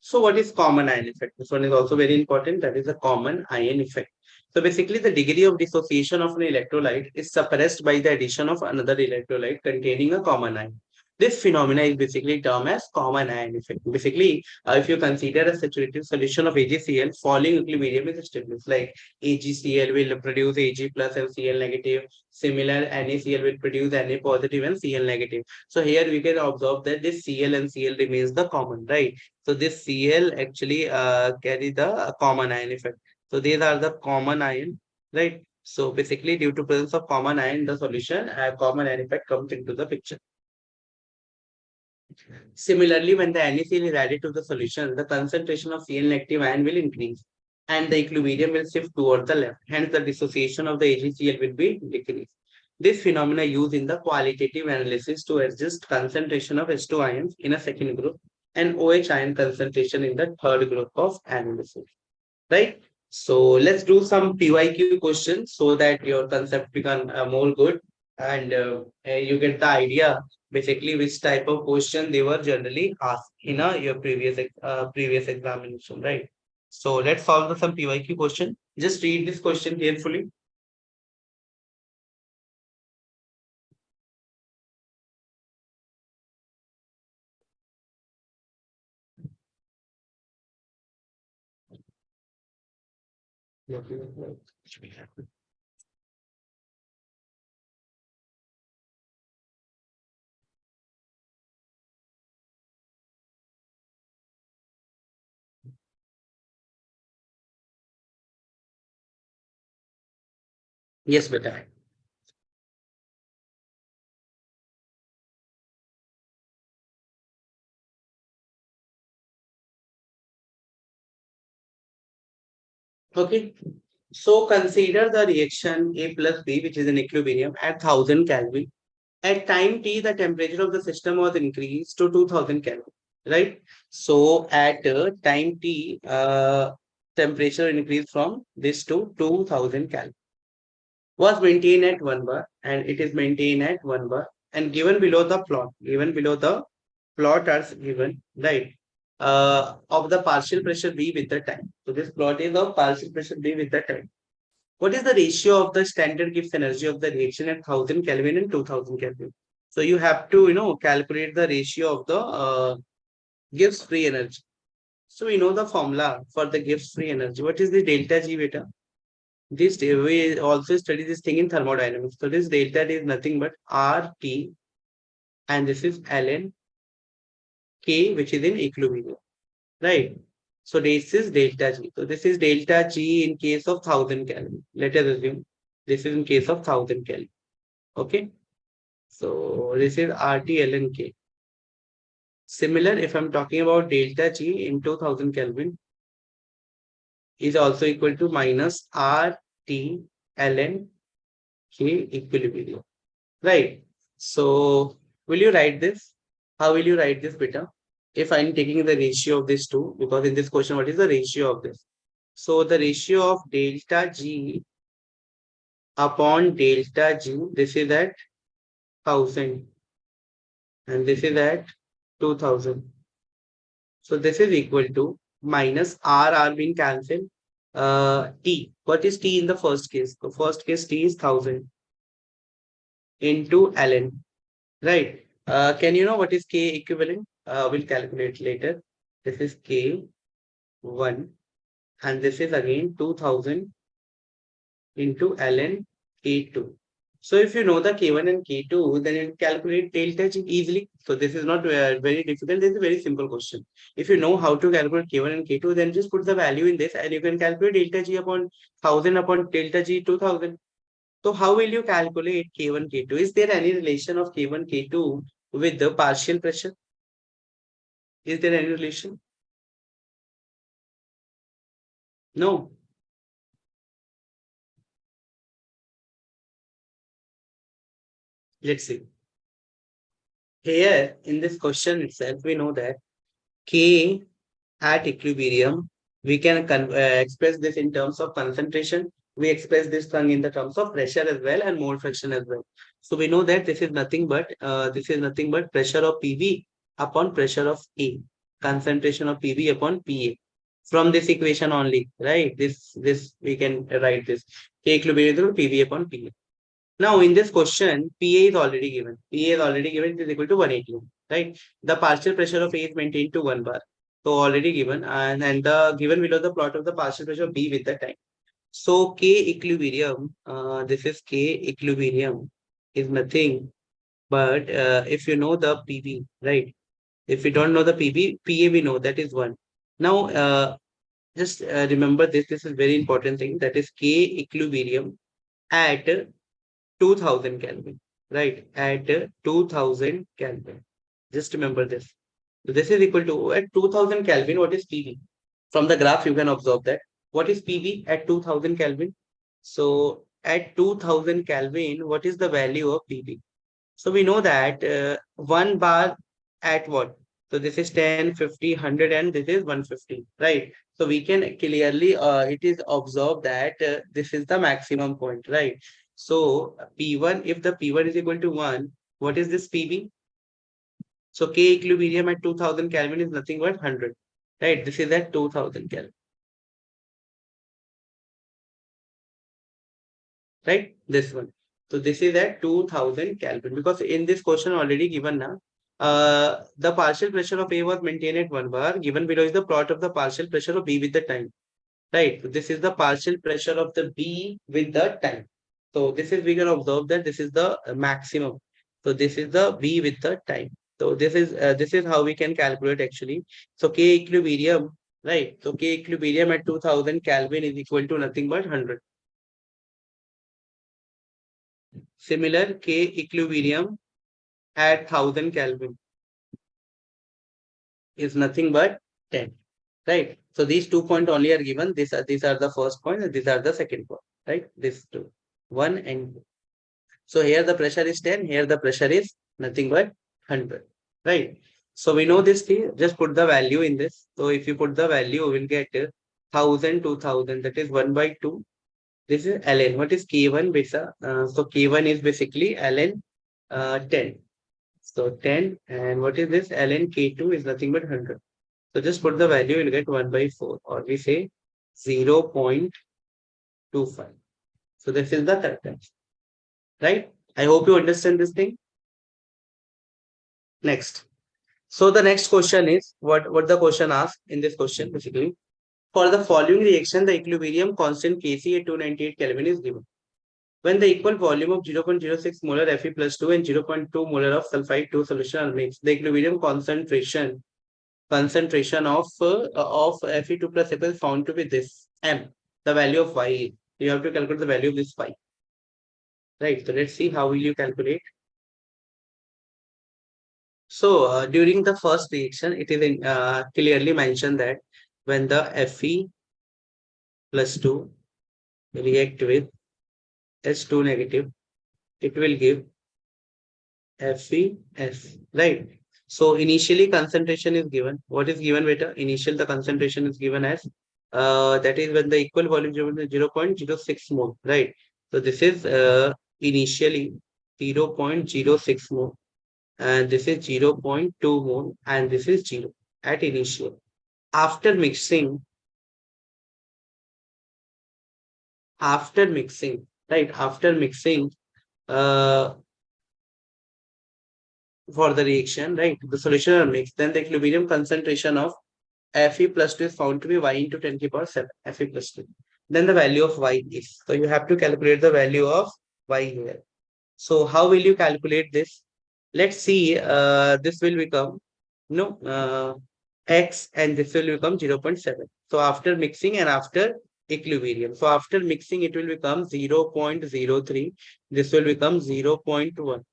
Speaker 1: So what is common ion effect? This one is also very important. That is a common ion effect. So basically the degree of dissociation of an electrolyte is suppressed by the addition of another electrolyte containing a common ion. This phenomena is basically termed as common ion effect. Basically, if you consider a saturated solution of AgCl, falling equilibrium is established. Like AgCl will produce Ag plus and Cl negative. Similar, NaCl will produce Na positive and Cl negative. So here we can observe that this Cl and Cl remains the common, right? So this Cl actually carry the common ion effect. So these are the common ion, right? So basically due to presence of common ion in the solution, a common ion effect comes into the picture. Similarly, when the NaCl is added to the solution, the concentration of Cl negative ion will increase and the equilibrium will shift toward the left. Hence, the dissociation of the AgCl will be decreased. This phenomena used in the qualitative analysis to adjust concentration of H2 ions in a second group and OH ion concentration in the third group of analysis. Right? So let's do some PYQ questions so that your concept become more good, and you get the idea basically which type of question they were generally asked in your previous examination, right? So let's solve some PYQ question. Just read this question carefully. Yes, beta. Okay. So consider the reaction A plus B, which is an equilibrium at 1000 Kelvin. At time t, the temperature of the system was increased to 2000 Kelvin, right? So at time t, temperature increased from this to 2000 Kelvin. Was maintained at 1 bar, and it is maintained at 1 bar. And given below the plot, are given, right? Of the partial pressure B with the time. So this plot is of partial pressure B with the time. What is the ratio of the standard Gibbs energy of the reaction at 1000 Kelvin and 2000 Kelvin? So you have to, calculate the ratio of the Gibbs free energy. So we know the formula for the Gibbs free energy. What is the delta G beta? This we also study this thing in thermodynamics. So this delta is nothing but RT, and this is ln K, which is in equilibrium, right? So this is delta G. So this is delta G in case of 1000 Kelvin. Let us assume this is in case of 1000 Kelvin. Okay. So this is RT ln K. Similar, if I'm talking about delta G in 2000 Kelvin, is also equal to minus RT ln K equilibrium. Right. So will you write this? How will you write this, beta? If I'm taking the ratio of these two, because in this question, what is the ratio of this? So the ratio of delta G upon delta G, this is at 1000 and this is at 2000. So this is equal to minus R being cancelled. T. What is T in the first case? The first case T is 1000 into ln. Right. Can you know what is K equivalent? We'll calculate later. This is K1 and this is again 2000 into ln K2. So if you know the K1 and K2, then you calculate delta G easily. So this is not very difficult. This is a very simple question. If you know how to calculate K1 and K2, then just put the value in this and you can calculate delta G upon 1000 upon delta G 2000. So how will you calculate K1, K2? Is there any relation of K1, K2 with the partial pressure? Is there any relation? No. Let's see. Here in this question itself, we know that K at equilibrium, we can express this in terms of concentration. We express this thing in the terms of pressure as well and mole fraction as well. So we know that this is nothing but pressure of PV upon pressure of A, concentration of PV upon PA. From this equation only, right? This we can write this K equilibrium equal to PV upon PA. Now, in this question, PA is already given. PA is already given, it is equal to 180, right? The partial pressure of A is maintained to 1 bar. So, already given, and the given below the plot of the partial pressure of B with the time. So, K equilibrium, this is K equilibrium, is nothing but if you know the PV, right? If you don't know the PV, PA we know that is 1. Now, just remember this is very important thing, that is K equilibrium at 2000 Kelvin, right? At 2000 Kelvin. Just remember this. So this is equal to at 2000 Kelvin. What is PV? From the graph, you can observe that. What is PV at 2000 Kelvin? So at 2000 Kelvin, what is the value of PV? So we know that 1 bar at what? So this is 10, 50, 100, and this is 150, right? So we can clearly, it is observed that this is the maximum point, right? So P1, if the P1 is equal to 1, what is this PV? So K equilibrium at 2000 Kelvin is nothing but 100, right? This is at 2000 Kelvin, right? This one. So this is at 2000 Kelvin because in this question already given now, the partial pressure of A was maintained at 1 bar. Given below is the plot of the partial pressure of B with the time. Right. So this is the partial pressure of the B with the time. So this is, we can observe that this is the maximum. So this is the B with the time. So this is how we can calculate actually. So K equilibrium, right? So K equilibrium at 2000 Kelvin is equal to nothing but 100. Similar K equilibrium at 1000 Kelvin is nothing but 10. Right. So these 2 points only are given. These are the first point and these are the second point. Right. These two. 1 and 2. So here the pressure is 10. Here the pressure is nothing but 100. Right. So we know this thing. Just put the value in this. So if you put the value, we will get 1000, 2000. That is 1 by 2. This is ln. What is K1? So K1 is basically ln 10. So 10. And what is this? ln K2 is nothing but 100. So just put the value, you'll get 1 by 4, or we say 0.25. So this is the correct answer, right? I hope you understand this thing. Next. So the next question is what the question asks in this question basically. For the following reaction, the equilibrium constant Kc at 298 Kelvin is given. When the equal volume of 0.06 molar Fe plus 2 and 0.2 molar of sulfide 2 solution are mixed, the equilibrium concentration of Fe2 plus F is found to be this M. The value of Y. You have to calculate the value of this Y. Right. So let's see how will you calculate. So during the first reaction, it is clearly mentioned that when the Fe plus 2 react with H2 negative, it will give FeS. Right. So initially concentration is given. What is given beta? Initial the concentration is given as that is when the equal volume is 0.06 mole. Right. So this is initially 0.06 mole and this is 0.2 mole and this is 0 at initial. After mixing, right? After mixing uh, for the reaction, right? The solution are mixed. Then the equilibrium concentration of Fe plus 2 is found to be Y into 10 to the power 7. Fe plus 2. then the value of y is. So you have to calculate the value of y here. So how will you calculate this? Let's see, this will become no x and this will become 0.7. So after mixing and after equilibrium. So after mixing it will become 0.03. This will become 0.1,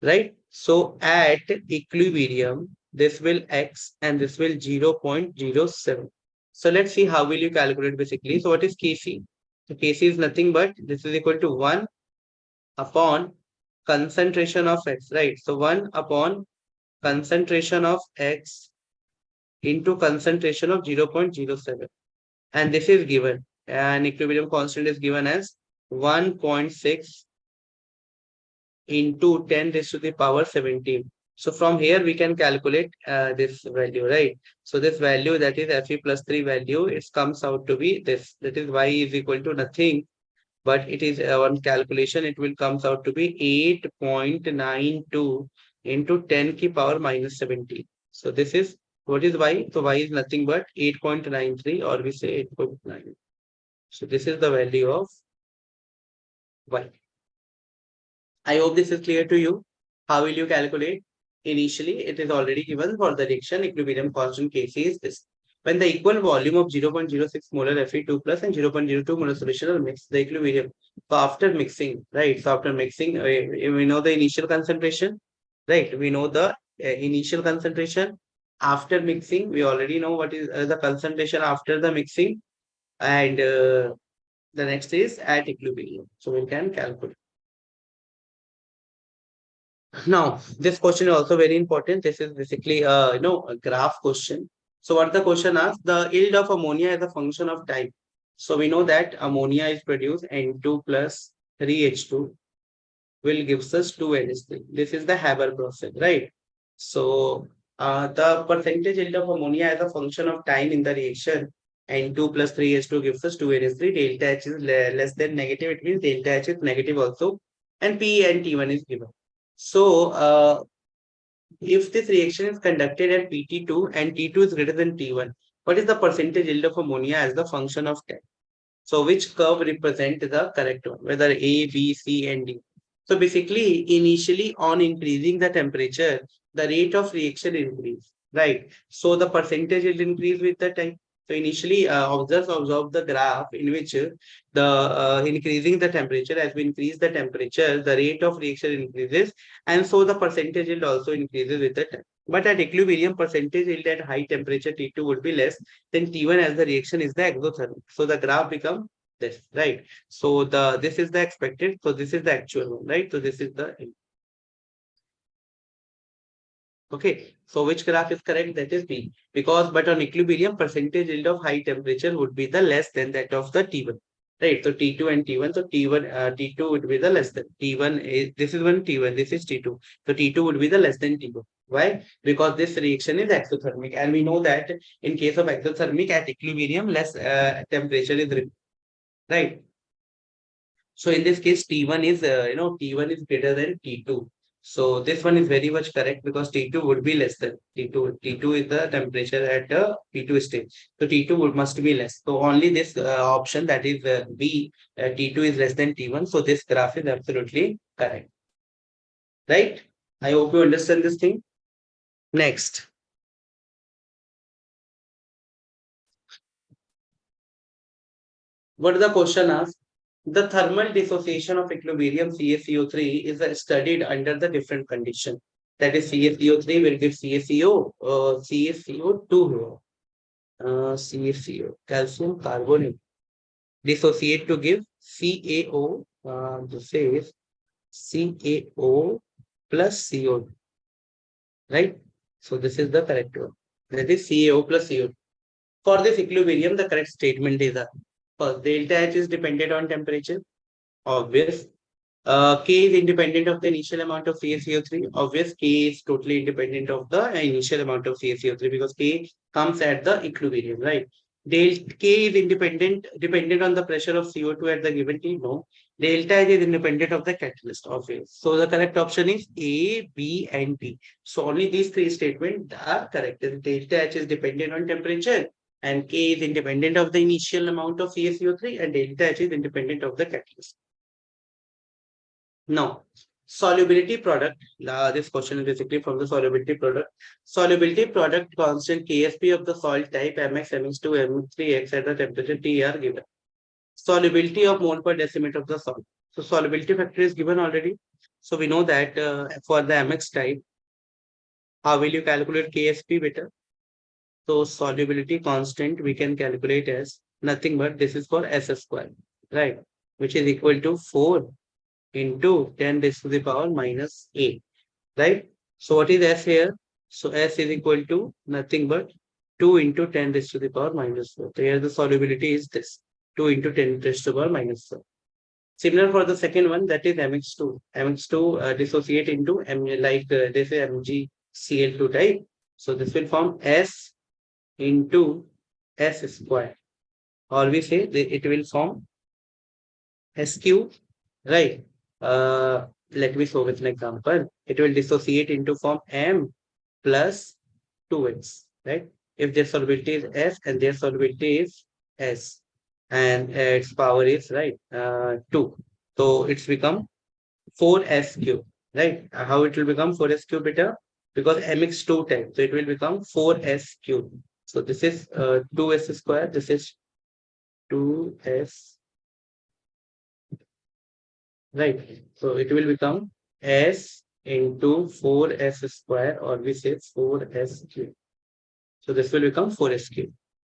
Speaker 1: right? So at equilibrium, this will x and this will 0.07. So let's see how will you calculate basically. So what is Kc? So Kc is nothing but this is equal to 1 upon concentration of x, right? So 1 upon concentration of x into concentration of 0.07. And this is given. And equilibrium constant is given as 1.6 into 10 raised to the power 17. So from here we can calculate this value, right? So this value, that is Fe plus 3 value, it comes out to be this. That is y is equal to nothing, but it is on calculation, it will comes out to be 8.92 into 10 ki power minus 17. So this is, what is y? So y is nothing but 8.93, or we say 8.9. So this is the value of y. I hope this is clear to you. How will you calculate? Initially, it is already given for the reaction equilibrium constant Kc is this. When the equal volume of 0.06 molar Fe2 plus and 0.02 molar solution are mixed, the equilibrium. So after mixing, right? So after mixing, we know the initial concentration, right? We know the initial concentration. After mixing, we already know what is the concentration after the mixing, and the next is at equilibrium. So we can calculate. Now, this question is also very important. This is basically a graph question. So what the question asks, the yield of ammonia is a function of time. So we know that ammonia is produced N2 plus 3H2 will gives us 2NH3. This is the Haber process, right? So the percentage yield of ammonia as a function of time in the reaction, N2 plus 3H2 gives us 2NH3. Delta H is less than negative. It means delta H is negative also. And P and T1 is given. So, if this reaction is conducted at PT2 and T2 is greater than T1, what is the percentage yield of ammonia as the function of time? So, which curve represent the correct one, whether A, B, C, and D? So, basically, initially on increasing the temperature, the rate of reaction increase, right? So, the percentage will increase with the time. So, initially, observe the graph in which the increasing the temperature, as we increase the temperature, the rate of reaction increases, and so the percentage yield also increases with the time. But at equilibrium, percentage yield at high temperature T2 would be less than T1, as the reaction is the exothermic. So the graph becomes this, right? So this is the expected, so this is the actual one, right? So this is the, okay. So which graph is correct? That is B. Because but on equilibrium, percentage yield of high temperature would be the less than that of the T1. Right. So T2 and T1. So T1, T2 would be the less than. T1 is, this is one T1, this is T2. So T2 would be the less than T1. Why? Because this reaction is exothermic. And we know that in case of exothermic at equilibrium, less temperature is required. Right. So in this case, T1 is, T1 is greater than T2. So this one is very much correct because T2 would be less than T2. T2 is the temperature at the P2 stage. So T2 must be less. So only this option, that is B, T2 is less than T1. So this graph is absolutely correct. Right? I hope you understand this thing. Next. What is the question asked? The thermal dissociation of equilibrium CaCO3 is studied under the different condition. That is, CaCO3 will give CaCO2, CaCO, calcium carbonate, dissociate to give CaO, this is CaO plus CO, right? So this is the correct one. That is CaO plus CO. For this equilibrium, the correct statement is that first, delta H is dependent on temperature, obvious. K is independent of the initial amount of CaCO3. Obvious, K is totally independent of the initial amount of CaCO3 because K comes at the equilibrium, right? K is dependent on the pressure of CO2 at the given T. No. Delta H is independent of the catalyst, obvious. So the correct option is A, B, and D. So only these three statements are correct. Delta H is dependent on temperature and K is independent of the initial amount of CaCO3 and delta H is independent of the catalyst. Now, solubility product. This question is basically from the solubility product. Solubility product constant Ksp of the salt type Mx, Mx2, M3x at the temperature T are given. Solubility of mole per decimeter of the salt. So solubility factor is given already. So we know that for the Mx type, how will you calculate Ksp better? So solubility constant we can calculate as nothing but this is for S square, right? Which is equal to 4 into 10 raised to the power minus 8, right? So what is S here? So S is equal to nothing but 2 into 10 raised to the power minus 4. So here the solubility is this 2 into 10 raised to the power minus 4. Similar for the second one, that is MX2. MX2 dissociate into M like this is MgCl2 type. So this will form S into S square. Or we say it will form SQ, right? Let me show with an example. It will dissociate into form M plus 2x, right? If their solubility is S and their solubility is S and its power is right 2. So it's become 4s cube, right? How it will become 4s cube better? Because mx2 type, so it will become 4s cube. So this is 2s square. This is 2s, right? So it will become s into 4s square, or we say 4s cube. So this will become 4s cube.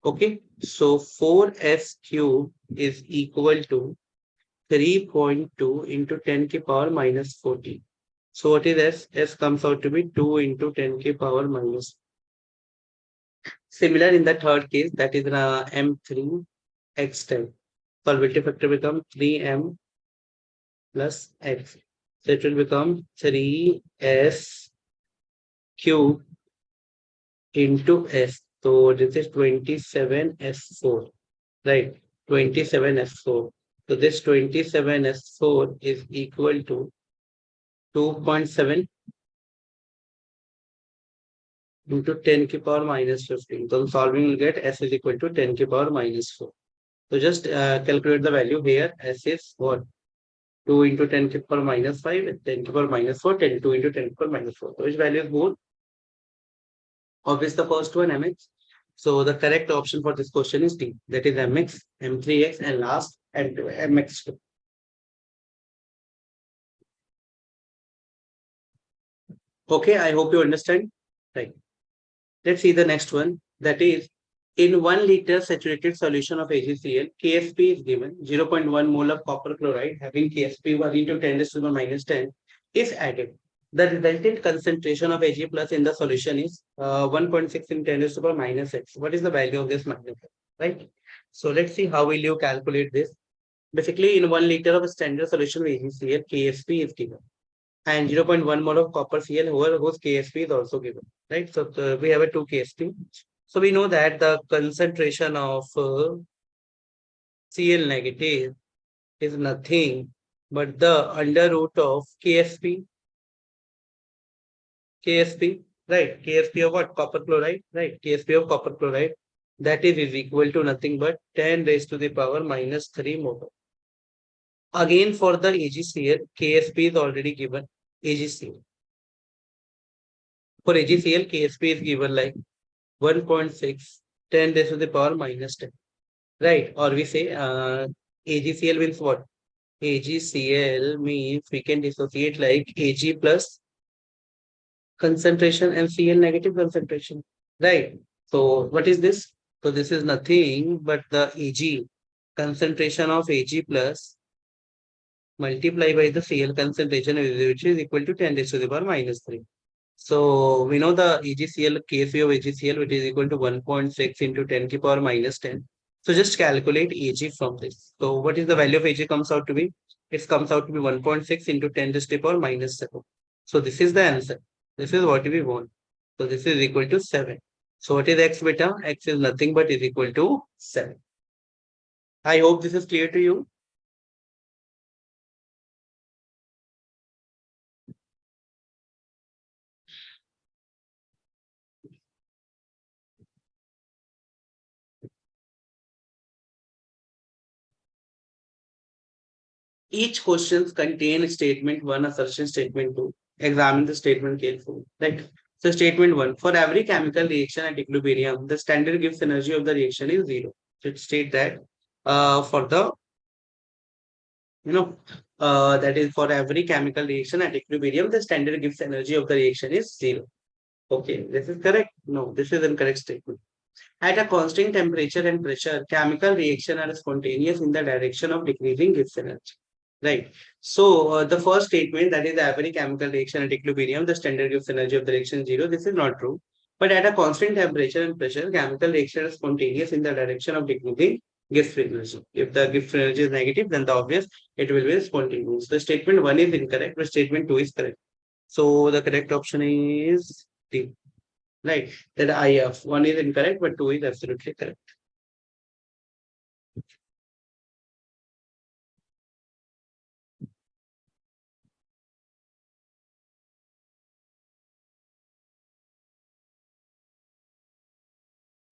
Speaker 1: Okay, so 4s cube is equal to 3.2 into 10 ki power minus 14. So what is S? S comes out to be 2 into 10 ki power minus. Similar in the third case, that is M3 X type. Solubility factor become 3M plus X. So it will become 3S cube into S. So this is 27S4, right? 27S4. So this 27S4 is equal to 2.7 into 10 ki power minus 15. So solving will get S is equal to 10 ki power minus 4. So just calculate the value here. S is what? 2 into 10 ki power minus 5 and 10 ki power minus 4, 10, 2 into 10 ki power minus 4. So which value is more? Obviously the first one, mx. So the correct option for this question is D. That is mx, m3x and last and mx2. Okay, I hope you understand. Right. Let's see the next one. That is, in 1 liter saturated solution of AgCl, KSP is given 0.1 mole of copper chloride having KSP 1 into 10 raised to the minus 10 is added. The resultant concentration of Ag plus in the solution is 1.6 in 10 raised to the minus x. What is the value of this minus x? Right? So let's see how will you calculate this. Basically, in 1 liter of a standard solution of AgCl, KSP is given and 0.1 mole of copper Cl whose KSP is also given, right? So we have a 2 KSP. So we know that the concentration of Cl negative is nothing but the under root of KSP, right? KSP of what? Copper chloride, right? KSP of copper chloride, that is equal to nothing but 10 raised to the power minus 3 mole. Again, for the AgCl, KSP is already given. AgCl. For AgCl, KSP is given like 1.6, 10 raised to the power minus 10. Right? Or we say AgCl means what? AgCl means we can dissociate like Ag plus concentration and Cl negative concentration. Right? So what is this? So this is nothing but the Ag concentration of Ag plus multiply by the Cl concentration, which is equal to 10 raised to the power minus 3. So we know the AgCl, KSV of AgCl, which is equal to 1.6 into 10 ki power minus 10. So just calculate Ag from this. So what is the value of Ag comes out to be? It comes out to be 1.6 into 10 to the power minus 7. So this is the answer. This is what we want. So this is equal to 7. So what is x beta? X is nothing but is equal to 7. I hope this is clear to you. each questions contain statement one, assertion statement two. Examine the statement carefully. Right. So statement one, for every chemical reaction at equilibrium, the standard Gibbs energy of the reaction is zero. It state that for the that is for every chemical reaction at equilibrium, the standard Gibbs energy of the reaction is zero. Okay, this is correct. No, this is incorrect statement. At a constant temperature and pressure, chemical reaction are spontaneous in the direction of decreasing Gibbs energy. Right. So the first statement, that is every chemical reaction at equilibrium, the standard Gibbs energy of the reaction is zero. This is not true. But at a constant temperature and pressure, chemical reaction is spontaneous in the direction of decreasing Gibbs energy. If the Gibbs energy is negative, then the obvious it will be spontaneous. The statement one is incorrect, but statement two is correct. So the correct option is D. Right. That IF. One is incorrect, but two is absolutely correct.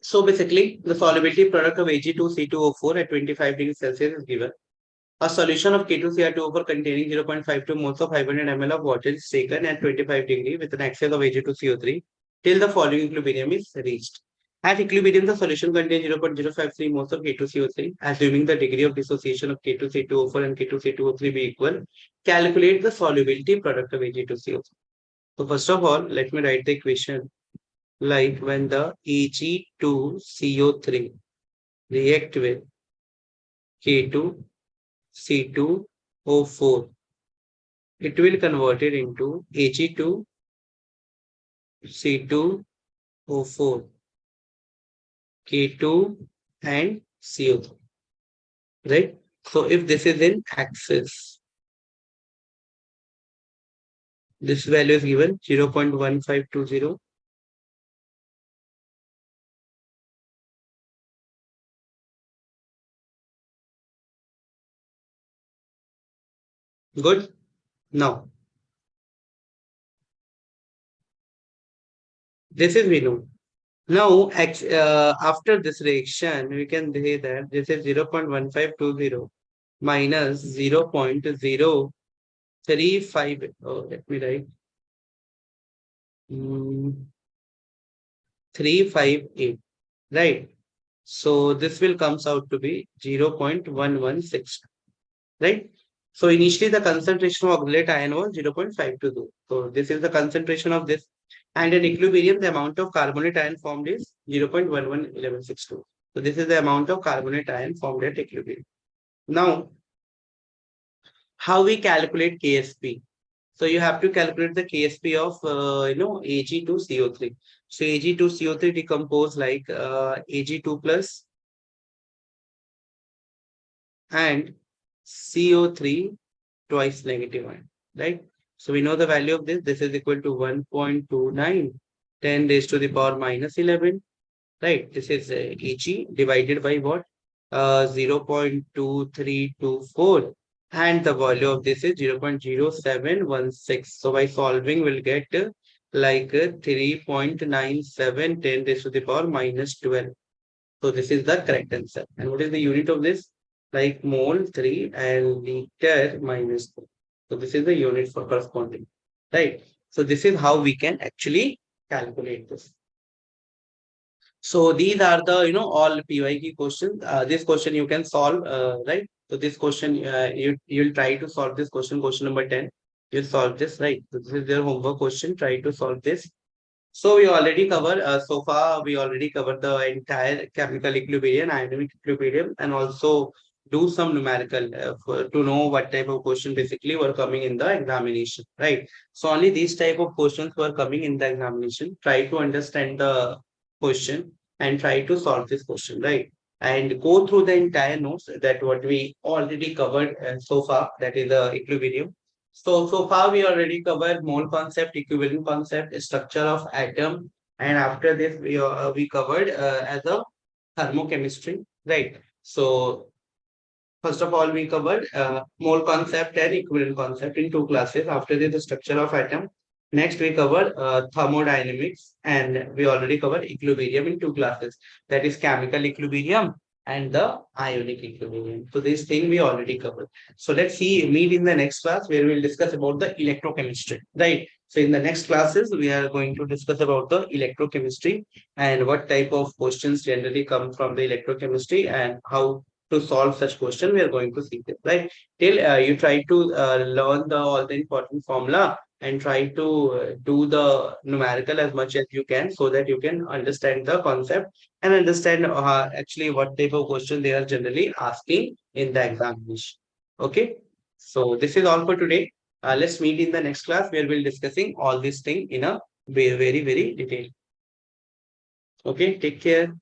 Speaker 1: So basically, the solubility product of Ag2C2O4 at 25 degrees Celsius is given. A solution of K2Cr2O4 containing 0.52 moles of 500 ml of water is taken at 25 degree with an excess of Ag2CO3 till the following equilibrium is reached. At equilibrium, the solution contains 0.053 moles of K2CO3. Assuming the degree of dissociation of K2C2O4 and K2C2O3 be equal, calculate the solubility product of Ag2CO3. So first of all, let me write the equation. Like when the Ag2CO3 react with K2C2O4, it will convert it into Ag2C2O4, K2 and CO3, right? So if this is in axis, this value is given 0.1520. Good. Now, this is we know. Now, after this reaction, we can say that this is 0.1520 minus 0.035. Oh, let me write 358. Right. So this will comes out to be 0.116. Right. So initially the concentration of oxalate ion was 0.522. So this is the concentration of this. And in equilibrium, the amount of carbonate ion formed is 0.1162. So this is the amount of carbonate ion formed at equilibrium. Now, how we calculate KSP? So you have to calculate the KSP of Ag2CO3. So Ag2CO3 decompose like Ag2 plus and CO3 twice negative ion, right? So we know the value of this. This is equal to 1.29, 10 raised to the power minus 11, right? This is Ag divided by what? 0.2324, and the value of this is 0.0716. So by solving, we'll get like 3.97, 10 raised to the power minus 12. So this is the correct answer. And what is the unit of this? Like mole 3 and liter minus 3. So this is the unit for corresponding, right? So this is how we can actually calculate this. So these are the all PYQ questions. This question you can solve, right? So this question you'll try to solve this question number 10. You solve this, right? So this is your homework question. Try to solve this. So we already covered, so far we already covered the entire chemical equilibrium, ionic equilibrium, and also do some numerical to know what type of question basically were coming in the examination, right? So only these type of questions were coming in the examination. Try to understand the question and try to solve this question, right? And go through the entire notes that what we already covered so far, that is the equilibrium. So far we already covered mole concept, equivalent concept, structure of atom, and after this we covered as a thermochemistry, right? So first of all we covered mole concept and equivalent concept in two classes. After this, the structure of atom. Next we covered thermodynamics, and we already covered equilibrium in two classes. That is chemical equilibrium and the ionic equilibrium. So this thing we already covered. So let's meet in the next class where we'll discuss about the electrochemistry, right? So in the next classes, we are going to discuss about the electrochemistry and what type of questions generally come from the electrochemistry and how to solve such question. We are going to see this, right? Till you try to learn the all the important formula and try to do the numerical as much as you can so that you can understand the concept and understand actually what type of question they are generally asking in the examination. Okay, so this is all for today. Let's meet in the next class where we'll discussing all these things in a very, very detail. Okay, take care.